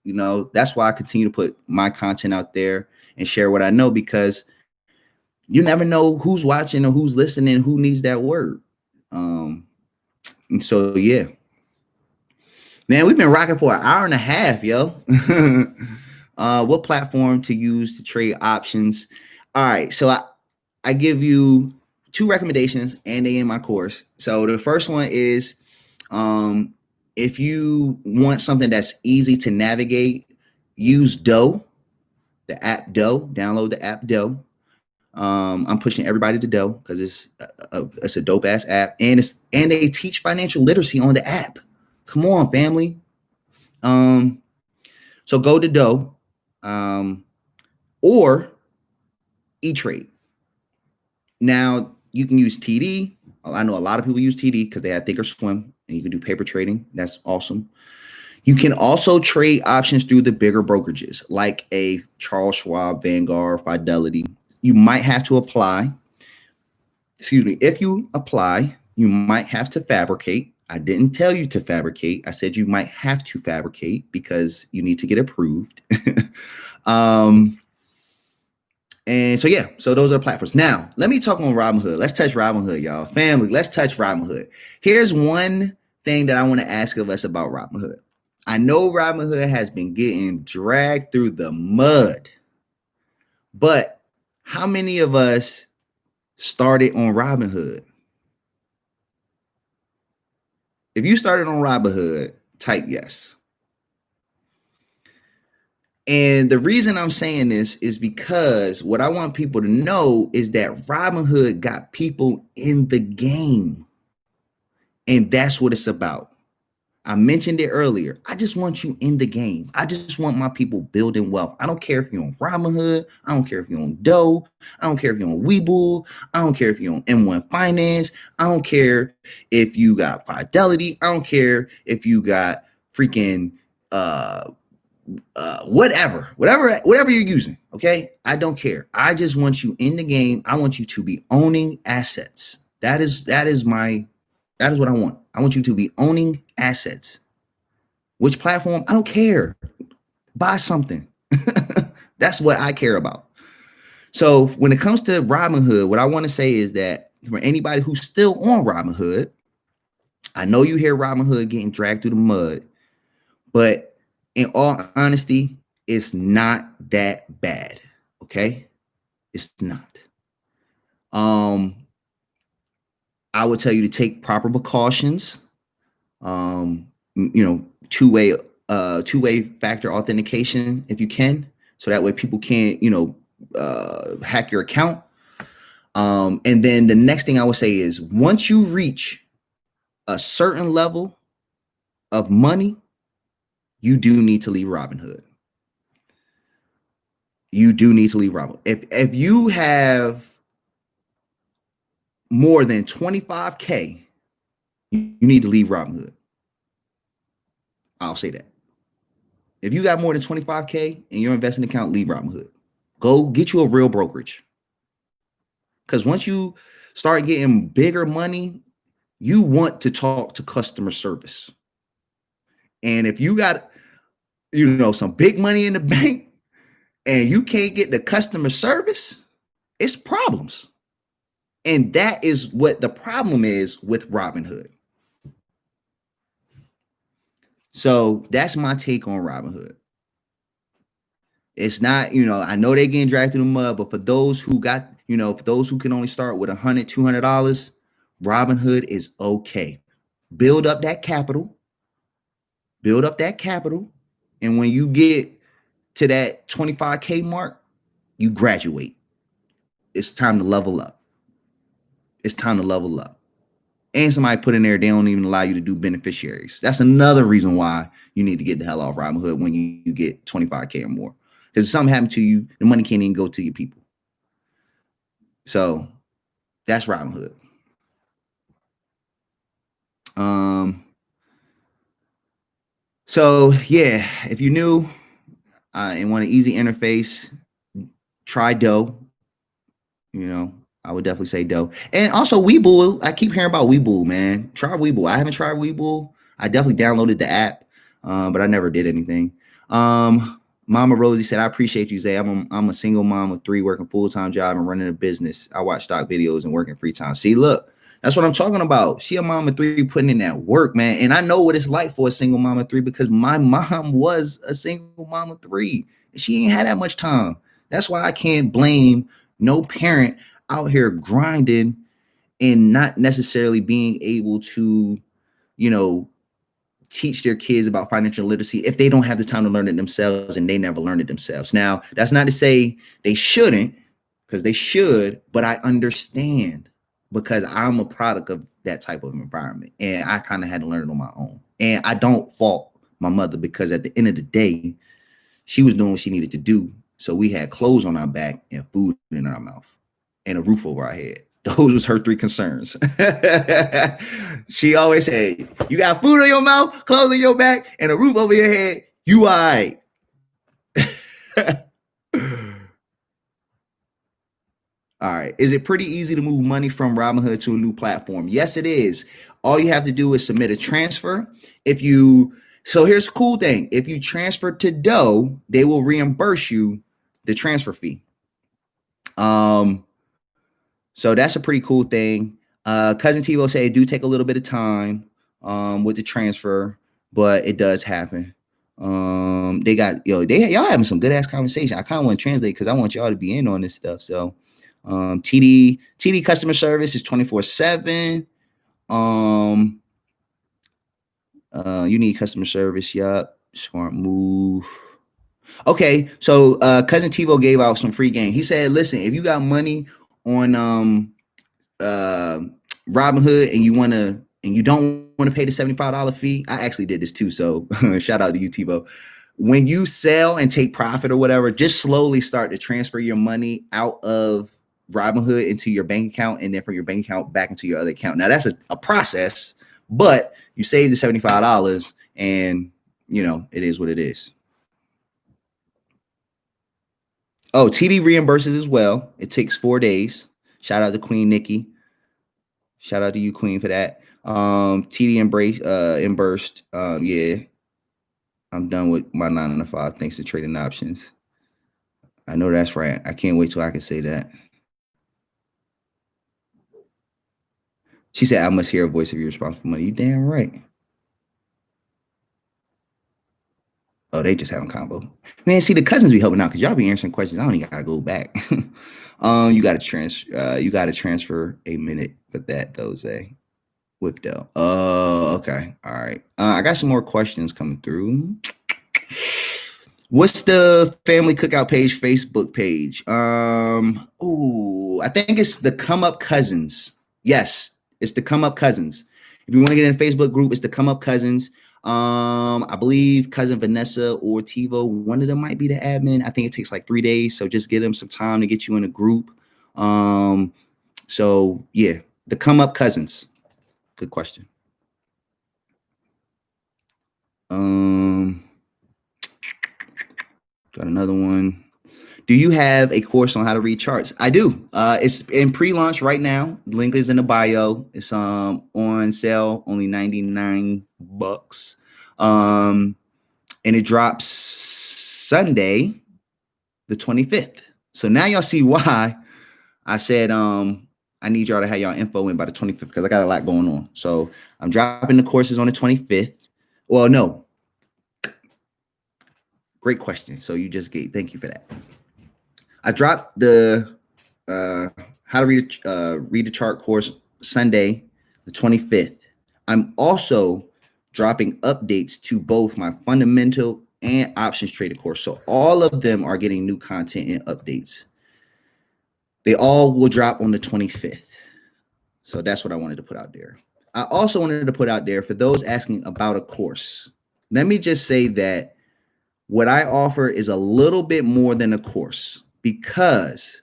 Speaker 1: That's why I continue to put my content out there and share what I know, because you never know who's watching or who's listening, who needs that word. And so, yeah, man, we've been rocking for 1.5 hours, yo. What platform to use to trade options? All right. So I give you 2 recommendations, and they in my course. So the first one is, if you want something that's easy to navigate, use Doe, the app Doe. Download the app Doe. I'm pushing everybody to Doe because it's a dope ass app, and they teach financial literacy on the app. Come on, family. So go to Doe, or E-Trade. Now you can use TD. I know a lot of people use TD because they have Thinkorswim, and you can do paper trading. That's awesome. You can also trade options through the bigger brokerages like a Charles Schwab, Vanguard, Fidelity. You might have to apply. Excuse me. If you apply, you might have to fabricate. I didn't tell you to fabricate. I said you might have to fabricate because you need to get approved. And so, yeah, so those are the platforms. Now, let me talk on Robinhood. Let's touch Robinhood, y'all. Family, let's touch Robinhood. Here's one thing that I want to ask of us about Robinhood. I know Robinhood has been getting dragged through the mud, but how many of us started on Robinhood? If you started on Robinhood, type yes. And the reason I'm saying this is because what I want people to know is that Robinhood got people in the game. And that's what it's about. I mentioned it earlier. I just want you in the game. I just want my people building wealth. I don't care if you're on Robinhood. I don't care if you're on Doe. I don't care if you're on Webull. I don't care if you're on M1 Finance. I don't care if you got Fidelity. I don't care if you got freaking whatever you're using. Okay, I don't care. I just want you in the game. I want you to be owning assets. That is what I want. I want you to be owning assets. Which platform? I don't care. Buy something. That's what I care about. So when it comes to Robinhood, what I want to say is that for anybody who's still on Robinhood, I know you hear Robinhood getting dragged through the mud, but in all honesty, it's not that bad. Okay? It's not. I would tell you to take proper precautions. Two-way factor authentication if you can, so that way people can't, hack your account. And then the next thing I would say is once you reach a certain level of money, you do need to leave Robinhood. You do need to leave Robinhood. If you have more than 25K, you need to leave Robinhood. I'll say that. If you got more than 25K in your investing account, leave Robinhood. Go get you a real brokerage. Because once you start getting bigger money, you want to talk to customer service. And if you got, some big money in the bank and you can't get the customer service, it's problems. And that is what the problem is with Robinhood. So that's my take on Robinhood. It's not, I know they're getting dragged through the mud, but for those who got, for those who can only start with $100, $200, Robinhood is okay. Build up that capital. And when you get to that 25K mark, you graduate. It's time to level up. And somebody put in there, they don't even allow you to do beneficiaries. That's another reason why you need to get the hell off Robinhood when you get 25K or more. Because if something happened to you, the money can't even go to your people. So that's Robinhood. So yeah, if you're new and want an easy interface, try Doe. I would definitely say Doe. And also Webull. I keep hearing about Webull, man. Try Webull. I haven't tried Webull. I definitely downloaded the app, but I never did anything. Mama Rosie said, I appreciate you, Zay. I'm a single mom of 3 working full-time job and running a business. I watch stock videos and working free time. See, look, that's what I'm talking about. She a mom of 3 putting in that work, man. And I know what it's like for a single mom of 3 because my mom was a single mom of 3. She ain't had that much time. That's why I can't blame no parent out here grinding and not necessarily being able to, teach their kids about financial literacy if they don't have the time to learn it themselves and they never learned it themselves. Now, that's not to say they shouldn't, because they should, but I understand because I'm a product of that type of environment and I kind of had to learn it on my own. And I don't fault my mother because at the end of the day, she was doing what she needed to do. So we had clothes on our back and food in our mouth and a roof over our head. Those was her 3 concerns. She always said, you got food on your mouth, clothes on your back, and a roof over your head, you all right. All right. Is it pretty easy to move money from Robinhood to a new platform? Yes, it is. All you have to do is submit a transfer. So here's the cool thing. If you transfer to Doe, they will reimburse you the transfer fee. So that's a pretty cool thing. Cousin Tivo said it do take a little bit of time with the transfer, but it does happen. They got y'all having some good ass conversation. I kind of want to translate because I want y'all to be in on this stuff. So TD customer service is 24/7. You need customer service. Yup. Smart move. Okay, so cousin Tivo gave out some free game. He said, listen, if you got money on Robinhood and you don't want to pay the $75 fee, I actually did this too. So shout out to you, Tivo. When you sell and take profit or whatever, just slowly start to transfer your money out of Robinhood into your bank account and then from your bank account back into your other account. Now that's a process, but you save the $75 and it is what it is. Oh, TD reimburses as well. It takes 4 days. Shout out to Queen Nikki. Shout out to you, Queen, for that. TD reimbursed. Yeah, I'm done with my 9 to 5 thanks to trading options. I know that's right. I can't wait till I can say that. She said, I must hear a voice of your responsible money. You damn right. Oh, they just having combo. Man, see, the cousins be helping out because y'all be answering questions. I don't even gotta go back. You gotta transfer a minute for that, though, Zay. With Dell. Oh, okay. All right. I got some more questions coming through. What's the family cookout page, Facebook page? I think it's the Come Up Cousins. Yes, it's the Come Up Cousins. If you want to get in a Facebook group, it's the Come Up Cousins. I believe cousin Vanessa or Tivo, one of them might be the admin. I think it takes like 3 days. So just give them some time to get you in a group. So yeah, the Come Up Cousins. Good question. Got another one. Do you have a course on how to read charts? I do. It's in pre-launch right now. Link is in the bio. It's on sale, only $99. And it drops Sunday, the 25th. So now y'all see why I said I need y'all to have y'all info in by the 25th because I got a lot going on. So I'm dropping the courses on the 25th. Well, no. Great question. So you just thank you for that. I dropped the how to read the chart course Sunday, the 25th. I'm also dropping updates to both my fundamental and options trading course. So all of them are getting new content and updates. They all will drop on the 25th. So that's what I wanted to put out there. I also wanted to put out there for those asking about a course. Let me just say that what I offer is a little bit more than a course because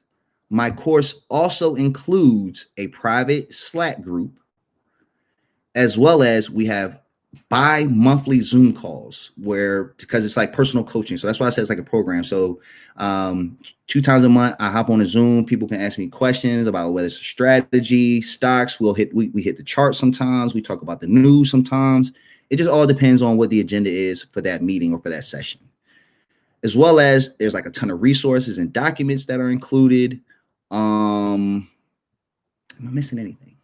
Speaker 1: my course also includes a private Slack group, as well as we have bi-monthly Zoom calls because it's like personal coaching. So that's why I said it's like a program. So 2 times a month, I hop on a Zoom. People can ask me questions about whether it's a strategy, stocks. We hit the chart sometimes. We talk about the news sometimes. It just all depends on what the agenda is for that meeting or for that session. As well as there's like a ton of resources and documents that are included. Am I missing anything?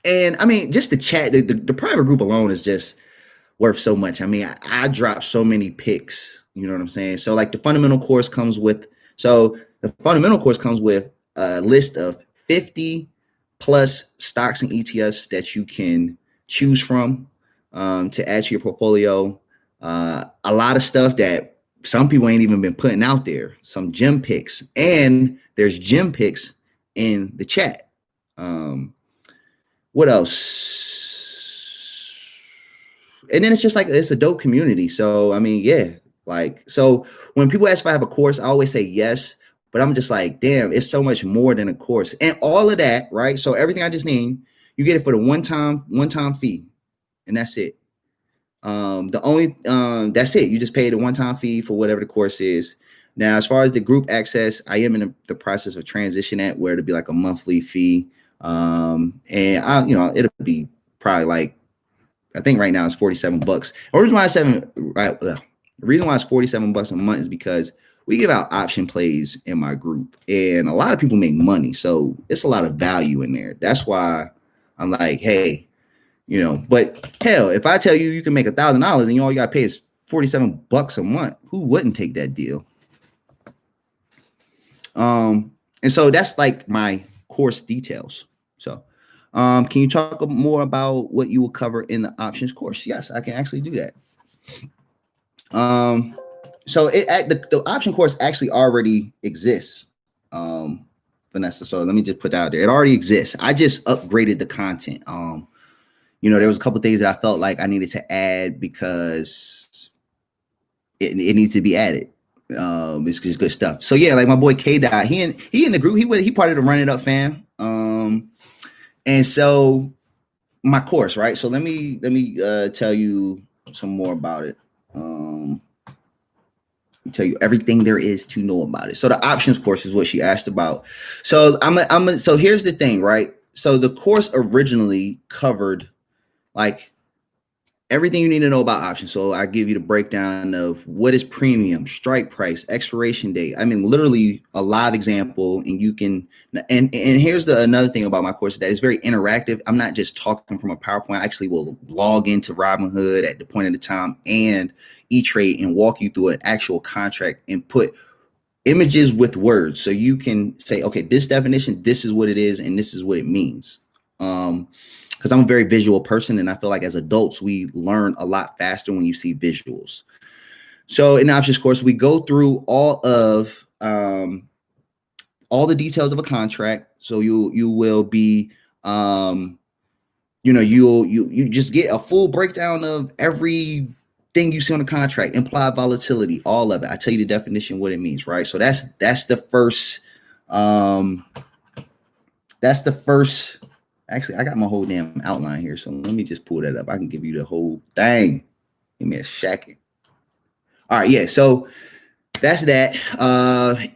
Speaker 1: And I mean, just the chat, the private group alone is just worth so much. I mean, I dropped so many picks, you know what I'm saying? So like the fundamental course comes with a list of 50 plus stocks and ETFs that you can choose from to add to your portfolio. A lot of stuff that some people ain't even been putting out there, some gem picks, and there's gem picks in the chat. What else? And then it's just like, it's a dope community. So, I mean, yeah, like, so when people ask if I have a course, I always say yes, But I'm just like, damn, it's so much more than a course. And all of that, right? So everything I just named, you get it for the one-time fee. And that's it. That's it. You just pay the one-time fee for whatever the course is. Now, as far as the group access, I am in the process of transition at where it'll be like a monthly fee. And it'll be probably like, I think right now it's $47. The reason why it's $47 a month is because we give out option plays in my group, and a lot of people make money, so it's a lot of value in there. That's why I'm like, hey, but hell, if I tell you can make $1,000 and all you got to pay is $47 a month, who wouldn't take that deal? And so that's like my course details. So, can you talk more about what you will cover in the options course? Yes, I can actually do that. So the option course actually already exists, Vanessa. So let me just put that out there. It already exists. I just upgraded the content. There was a couple of things that I felt like I needed to add because it needs to be added. It's just good stuff. So yeah, like my boy K Dot, he in the group. He part of the Run It Up fam. And so my course, right? So let me tell you some more about it. Tell you everything there is to know about it. So the options course is what she asked about. So so here's the thing, right? So the course originally covered like everything you need to know about options. So I give you the breakdown of what is premium, strike price, expiration date. I mean, literally a live example, and you can. And here's another thing about my course is that it's very interactive. I'm not just talking from a PowerPoint. I actually will log into Robinhood at the point of the time and E-Trade and walk you through an actual contract and put images with words, so you can say, okay, this definition, this is what it is, and this is what it means. Because I'm a very visual person, and I feel like as adults, we learn a lot faster when you see visuals. So in the options course, we go through all the details of a contract. So you will be, you just get a full breakdown of everything you see on the contract, implied volatility, all of it. I tell you the definition, what it means, right? So that's the first. That's the first. Actually, I got my whole damn outline here, so let me just pull that up. I can give you the whole thing. Give me a second. All right, yeah. So that's that.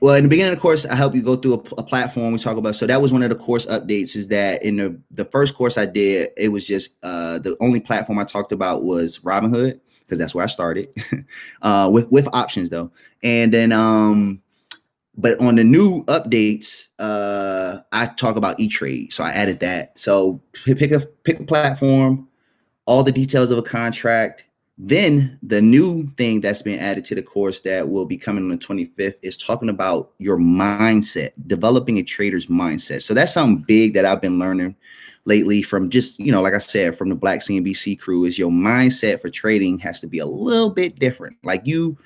Speaker 1: Well, in the beginning of the course, I help you go through a platform we talk about. So that was one of the course updates. Is that in the first course I did, it was just the only platform I talked about was Robinhood, because that's where I started with options though. And then but on the new updates, I talk about E-Trade. So I added that. So pick a platform, all the details of a contract. Then the new thing that's been added to the course that will be coming on the 25th is talking about your mindset, developing a trader's mindset. So that's something big that I've been learning lately from just, like I said, from the Black CNBC crew, is your mindset for trading has to be a little bit different. Like you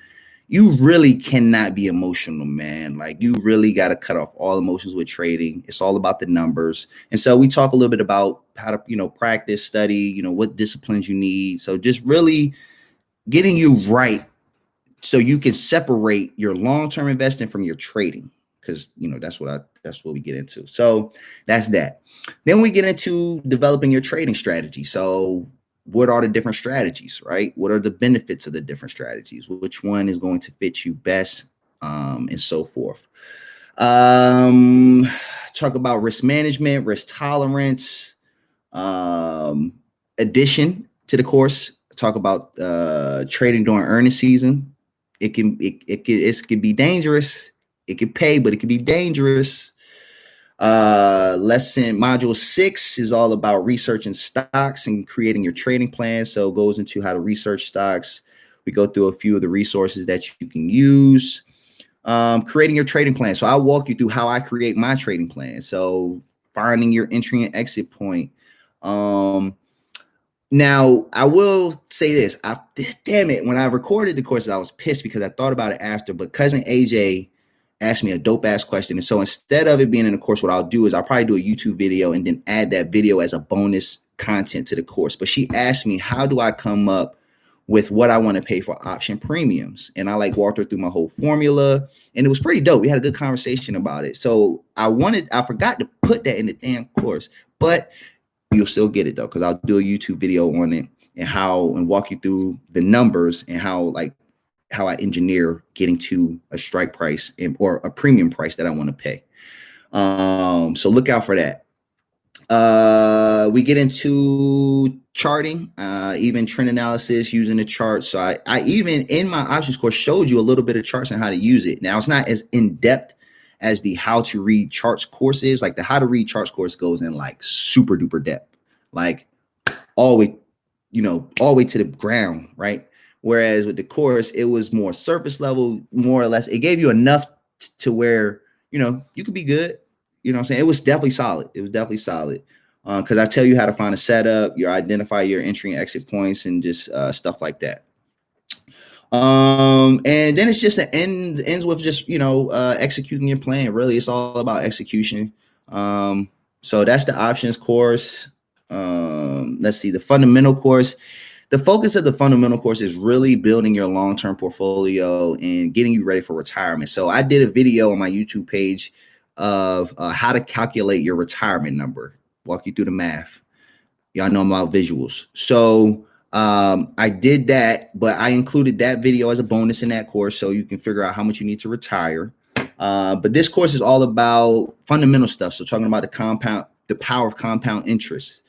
Speaker 1: really cannot be emotional, man. Like you really got to cut off all emotions with trading. It's all about the numbers. And so we talk a little bit about how to, practice, study, what disciplines you need. So just really getting you right so you can separate your long-term investing from your trading. Because, that's what we get into. So that's that. Then we get into developing your trading strategy. So what are the different strategies, right? What are the benefits of the different strategies? Which one is going to fit you best, and so forth. Talk about risk management, risk tolerance, addition to the course. Talk about trading during earnings season. It can be dangerous. It can pay, but it can be dangerous. Lesson module 6 is all about researching stocks and creating your trading plan. So it goes into how to research stocks. We go through a few of the resources that you can use. Creating your trading plan. So I'll walk you through how I create my trading plan. So finding your entry and exit point. Now I will say this. Damn it. When I recorded the courses, I was pissed because I thought about it after, but cousin AJ asked me a dope ass question. And so instead of it being in the course, what I'll do is I'll probably do a YouTube video and then add that video as a bonus content to the course. But she asked me, how do I come up with what I want to pay for option premiums. And I like walked her through my whole formula, and it was pretty dope. We had a good conversation about it. So I forgot to put that in the damn course, but you'll still get it though, because I'll do a YouTube video on it and walk you through the numbers and how I engineer getting to a strike price or a premium price that I want to pay. So look out for that. We get into charting, even trend analysis using the chart. So I even in my options course showed you a little bit of charts and how to use it. Now it's not as in depth as the how to read charts course is. Like the how to read charts course goes in like super duper depth, like all the way to the ground, right? Whereas with the course, it was more surface level, more or less. It gave you enough to where, you could be good. You know what I'm saying? It was definitely solid. Because I tell you how to find a setup, you identify your entry and exit points, and just stuff like that. And then it's just ends with just, executing your plan. Really, it's all about execution. So that's the options course. Let's see, the fundamental course. The focus of the fundamental course is really building your long-term portfolio and getting you ready for retirement. So I did a video on my YouTube page of how to calculate your retirement number, walk you through the math. Y'all know about visuals. So I did that, but I included that video as a bonus in that course so you can figure out how much you need to retire. But this course is all about fundamental stuff. So talking about the power of compound interest,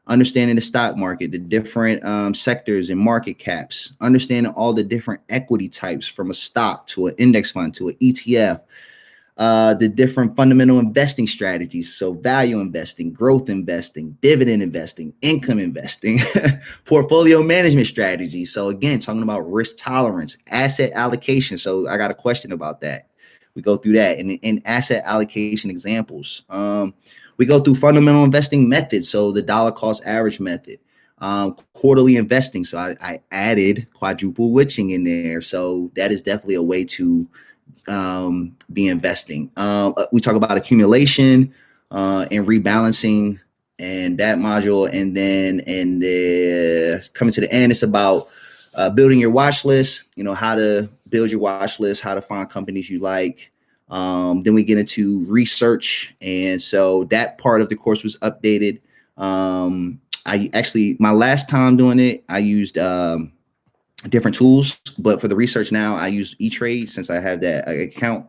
Speaker 1: understanding the stock market, the different sectors and market caps, understanding all the different equity types from a stock to an index fund to an ETF, the different fundamental investing strategies. So value investing, growth investing, dividend investing, income investing, portfolio management strategies. So again, talking about risk tolerance, asset allocation. So I got a question about that. We go through that and asset allocation examples. We go through fundamental investing methods. So the dollar cost average method, quarterly investing. So I added quadruple witching in there. So that is definitely a way to be investing. We talk about accumulation and rebalancing and that module. And then coming to the end, it's about building your watch list, how to build your watch list, how to find companies you like. Then we get into research. And so that part of the course was updated. My last time doing it, I used different tools, but for the research now, I use E-Trade since I have that account.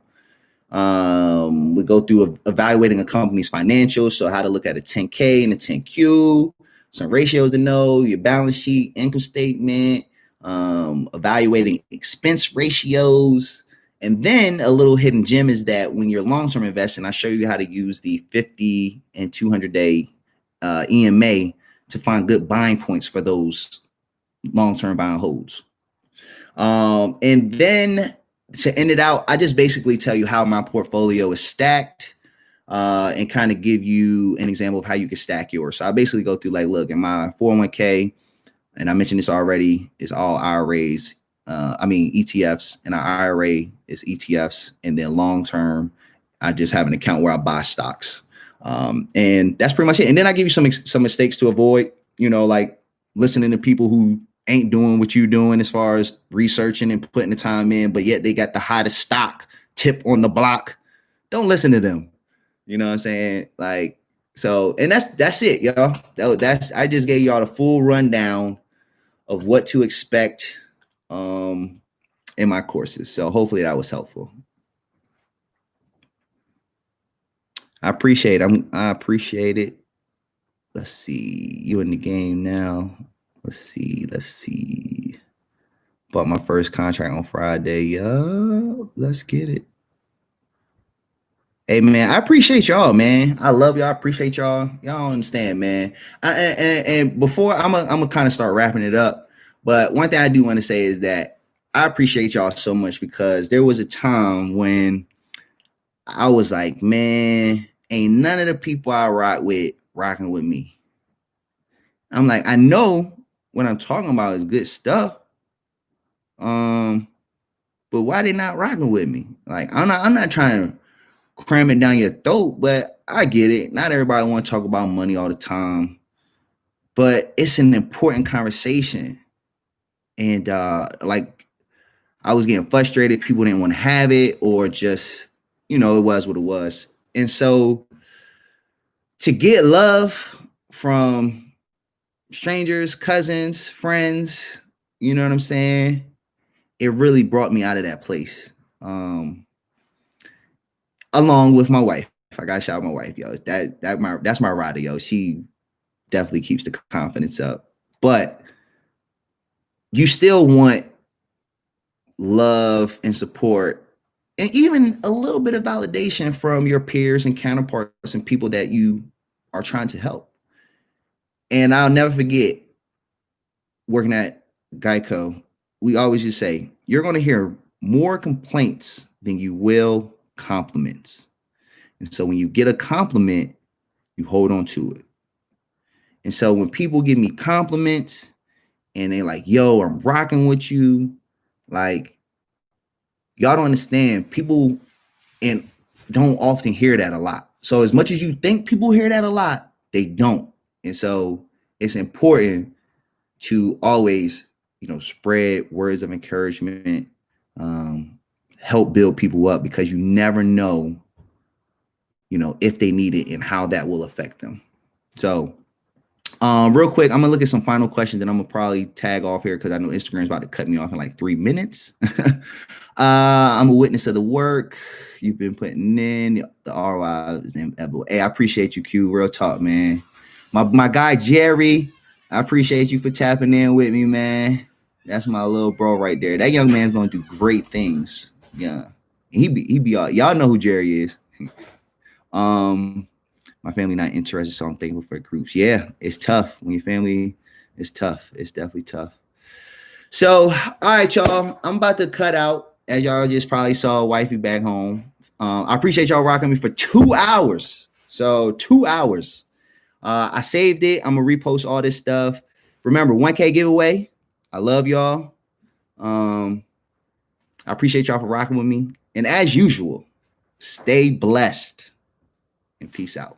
Speaker 1: We go through evaluating a company's financials. So how to look at a 10K and a 10Q, some ratios to know, your balance sheet, income statement, evaluating expense ratios. And then a little hidden gem is that when you're long-term investing, I show you how to use the 50 and 200-day EMA to find good buying points for those long-term buy and holds. And then to end it out, I just basically tell you how my portfolio is stacked and kind of give you an example of how you can stack yours. So I basically go through look, in my 401k, and I mentioned this already, is all IRAs. ETFs, and our IRA is ETFs. And then long-term, I just have an account where I buy stocks. And that's pretty much it. And then I give you some mistakes to avoid, like listening to people who ain't doing what you're doing as far as researching and putting the time in, but yet they got the hottest stock tip on the block. Don't listen to them. You know what I'm saying? And that's it, y'all. I just gave y'all the full rundown of what to expect in my courses. So hopefully that was helpful. I appreciate it. Let's see. You in the game now. Let's see. Bought my first contract on Friday. Yo, let's get it. Hey, man, I appreciate y'all, man. I love y'all. I appreciate y'all. Y'all understand, man. And before I'm gonna kind of start wrapping it up, but one thing I do want to say is that I appreciate y'all so much, because there was a time when I was like, man, ain't none of the people I rock with rocking with me. I'm like, I know what I'm talking about is good stuff. But why they not rocking with me? Like, I'm not trying to cram it down your throat, but I get it. Not everybody want to talk about money all the time, but it's an important conversation. And like I was getting frustrated. People didn't want to have it, or just, it was what it was. And so to get love from strangers, cousins, friends, you know what I'm saying? It really brought me out of that place. Along with my wife. I got to shout out my wife, yo. That's my rider, yo. She definitely keeps the confidence up. But you still want love and support, and even a little bit of validation from your peers and counterparts and people that you are trying to help. And I'll never forget working at Geico. We always just say, you're going to hear more complaints than you will compliments. And so when you get a compliment, you hold on to it. And so when people give me compliments and they like, yo, I'm rocking with you, like, y'all don't understand. People and don't often hear that a lot. So as much as you think people hear that a lot, they don't. And so it's important to always, spread words of encouragement, help build people up, because you never know, if they need it and how that will affect them. So real quick, I'm gonna look at some final questions and I'm gonna probably tag off here because I know Instagram's about to cut me off in like 3 minutes. I'm a witness of the work you've been putting in. The ROI is inevitable. Hey, I appreciate you, Q. Real talk, man. My guy Jerry, I appreciate you for tapping in with me, man. That's my little bro right there. That young man's gonna do great things. Yeah, he be y'all know who Jerry is. My family not interested, so I'm thankful for groups. Yeah, it's tough when your family is tough. It's definitely tough. So, all right, y'all. I'm about to cut out, as y'all just probably saw wifey back home. I appreciate y'all rocking me for 2 hours. So 2 hours. I saved it. I'm gonna repost all this stuff. Remember, 1K giveaway. I love y'all. I appreciate y'all for rocking with me. And as usual, stay blessed and peace out.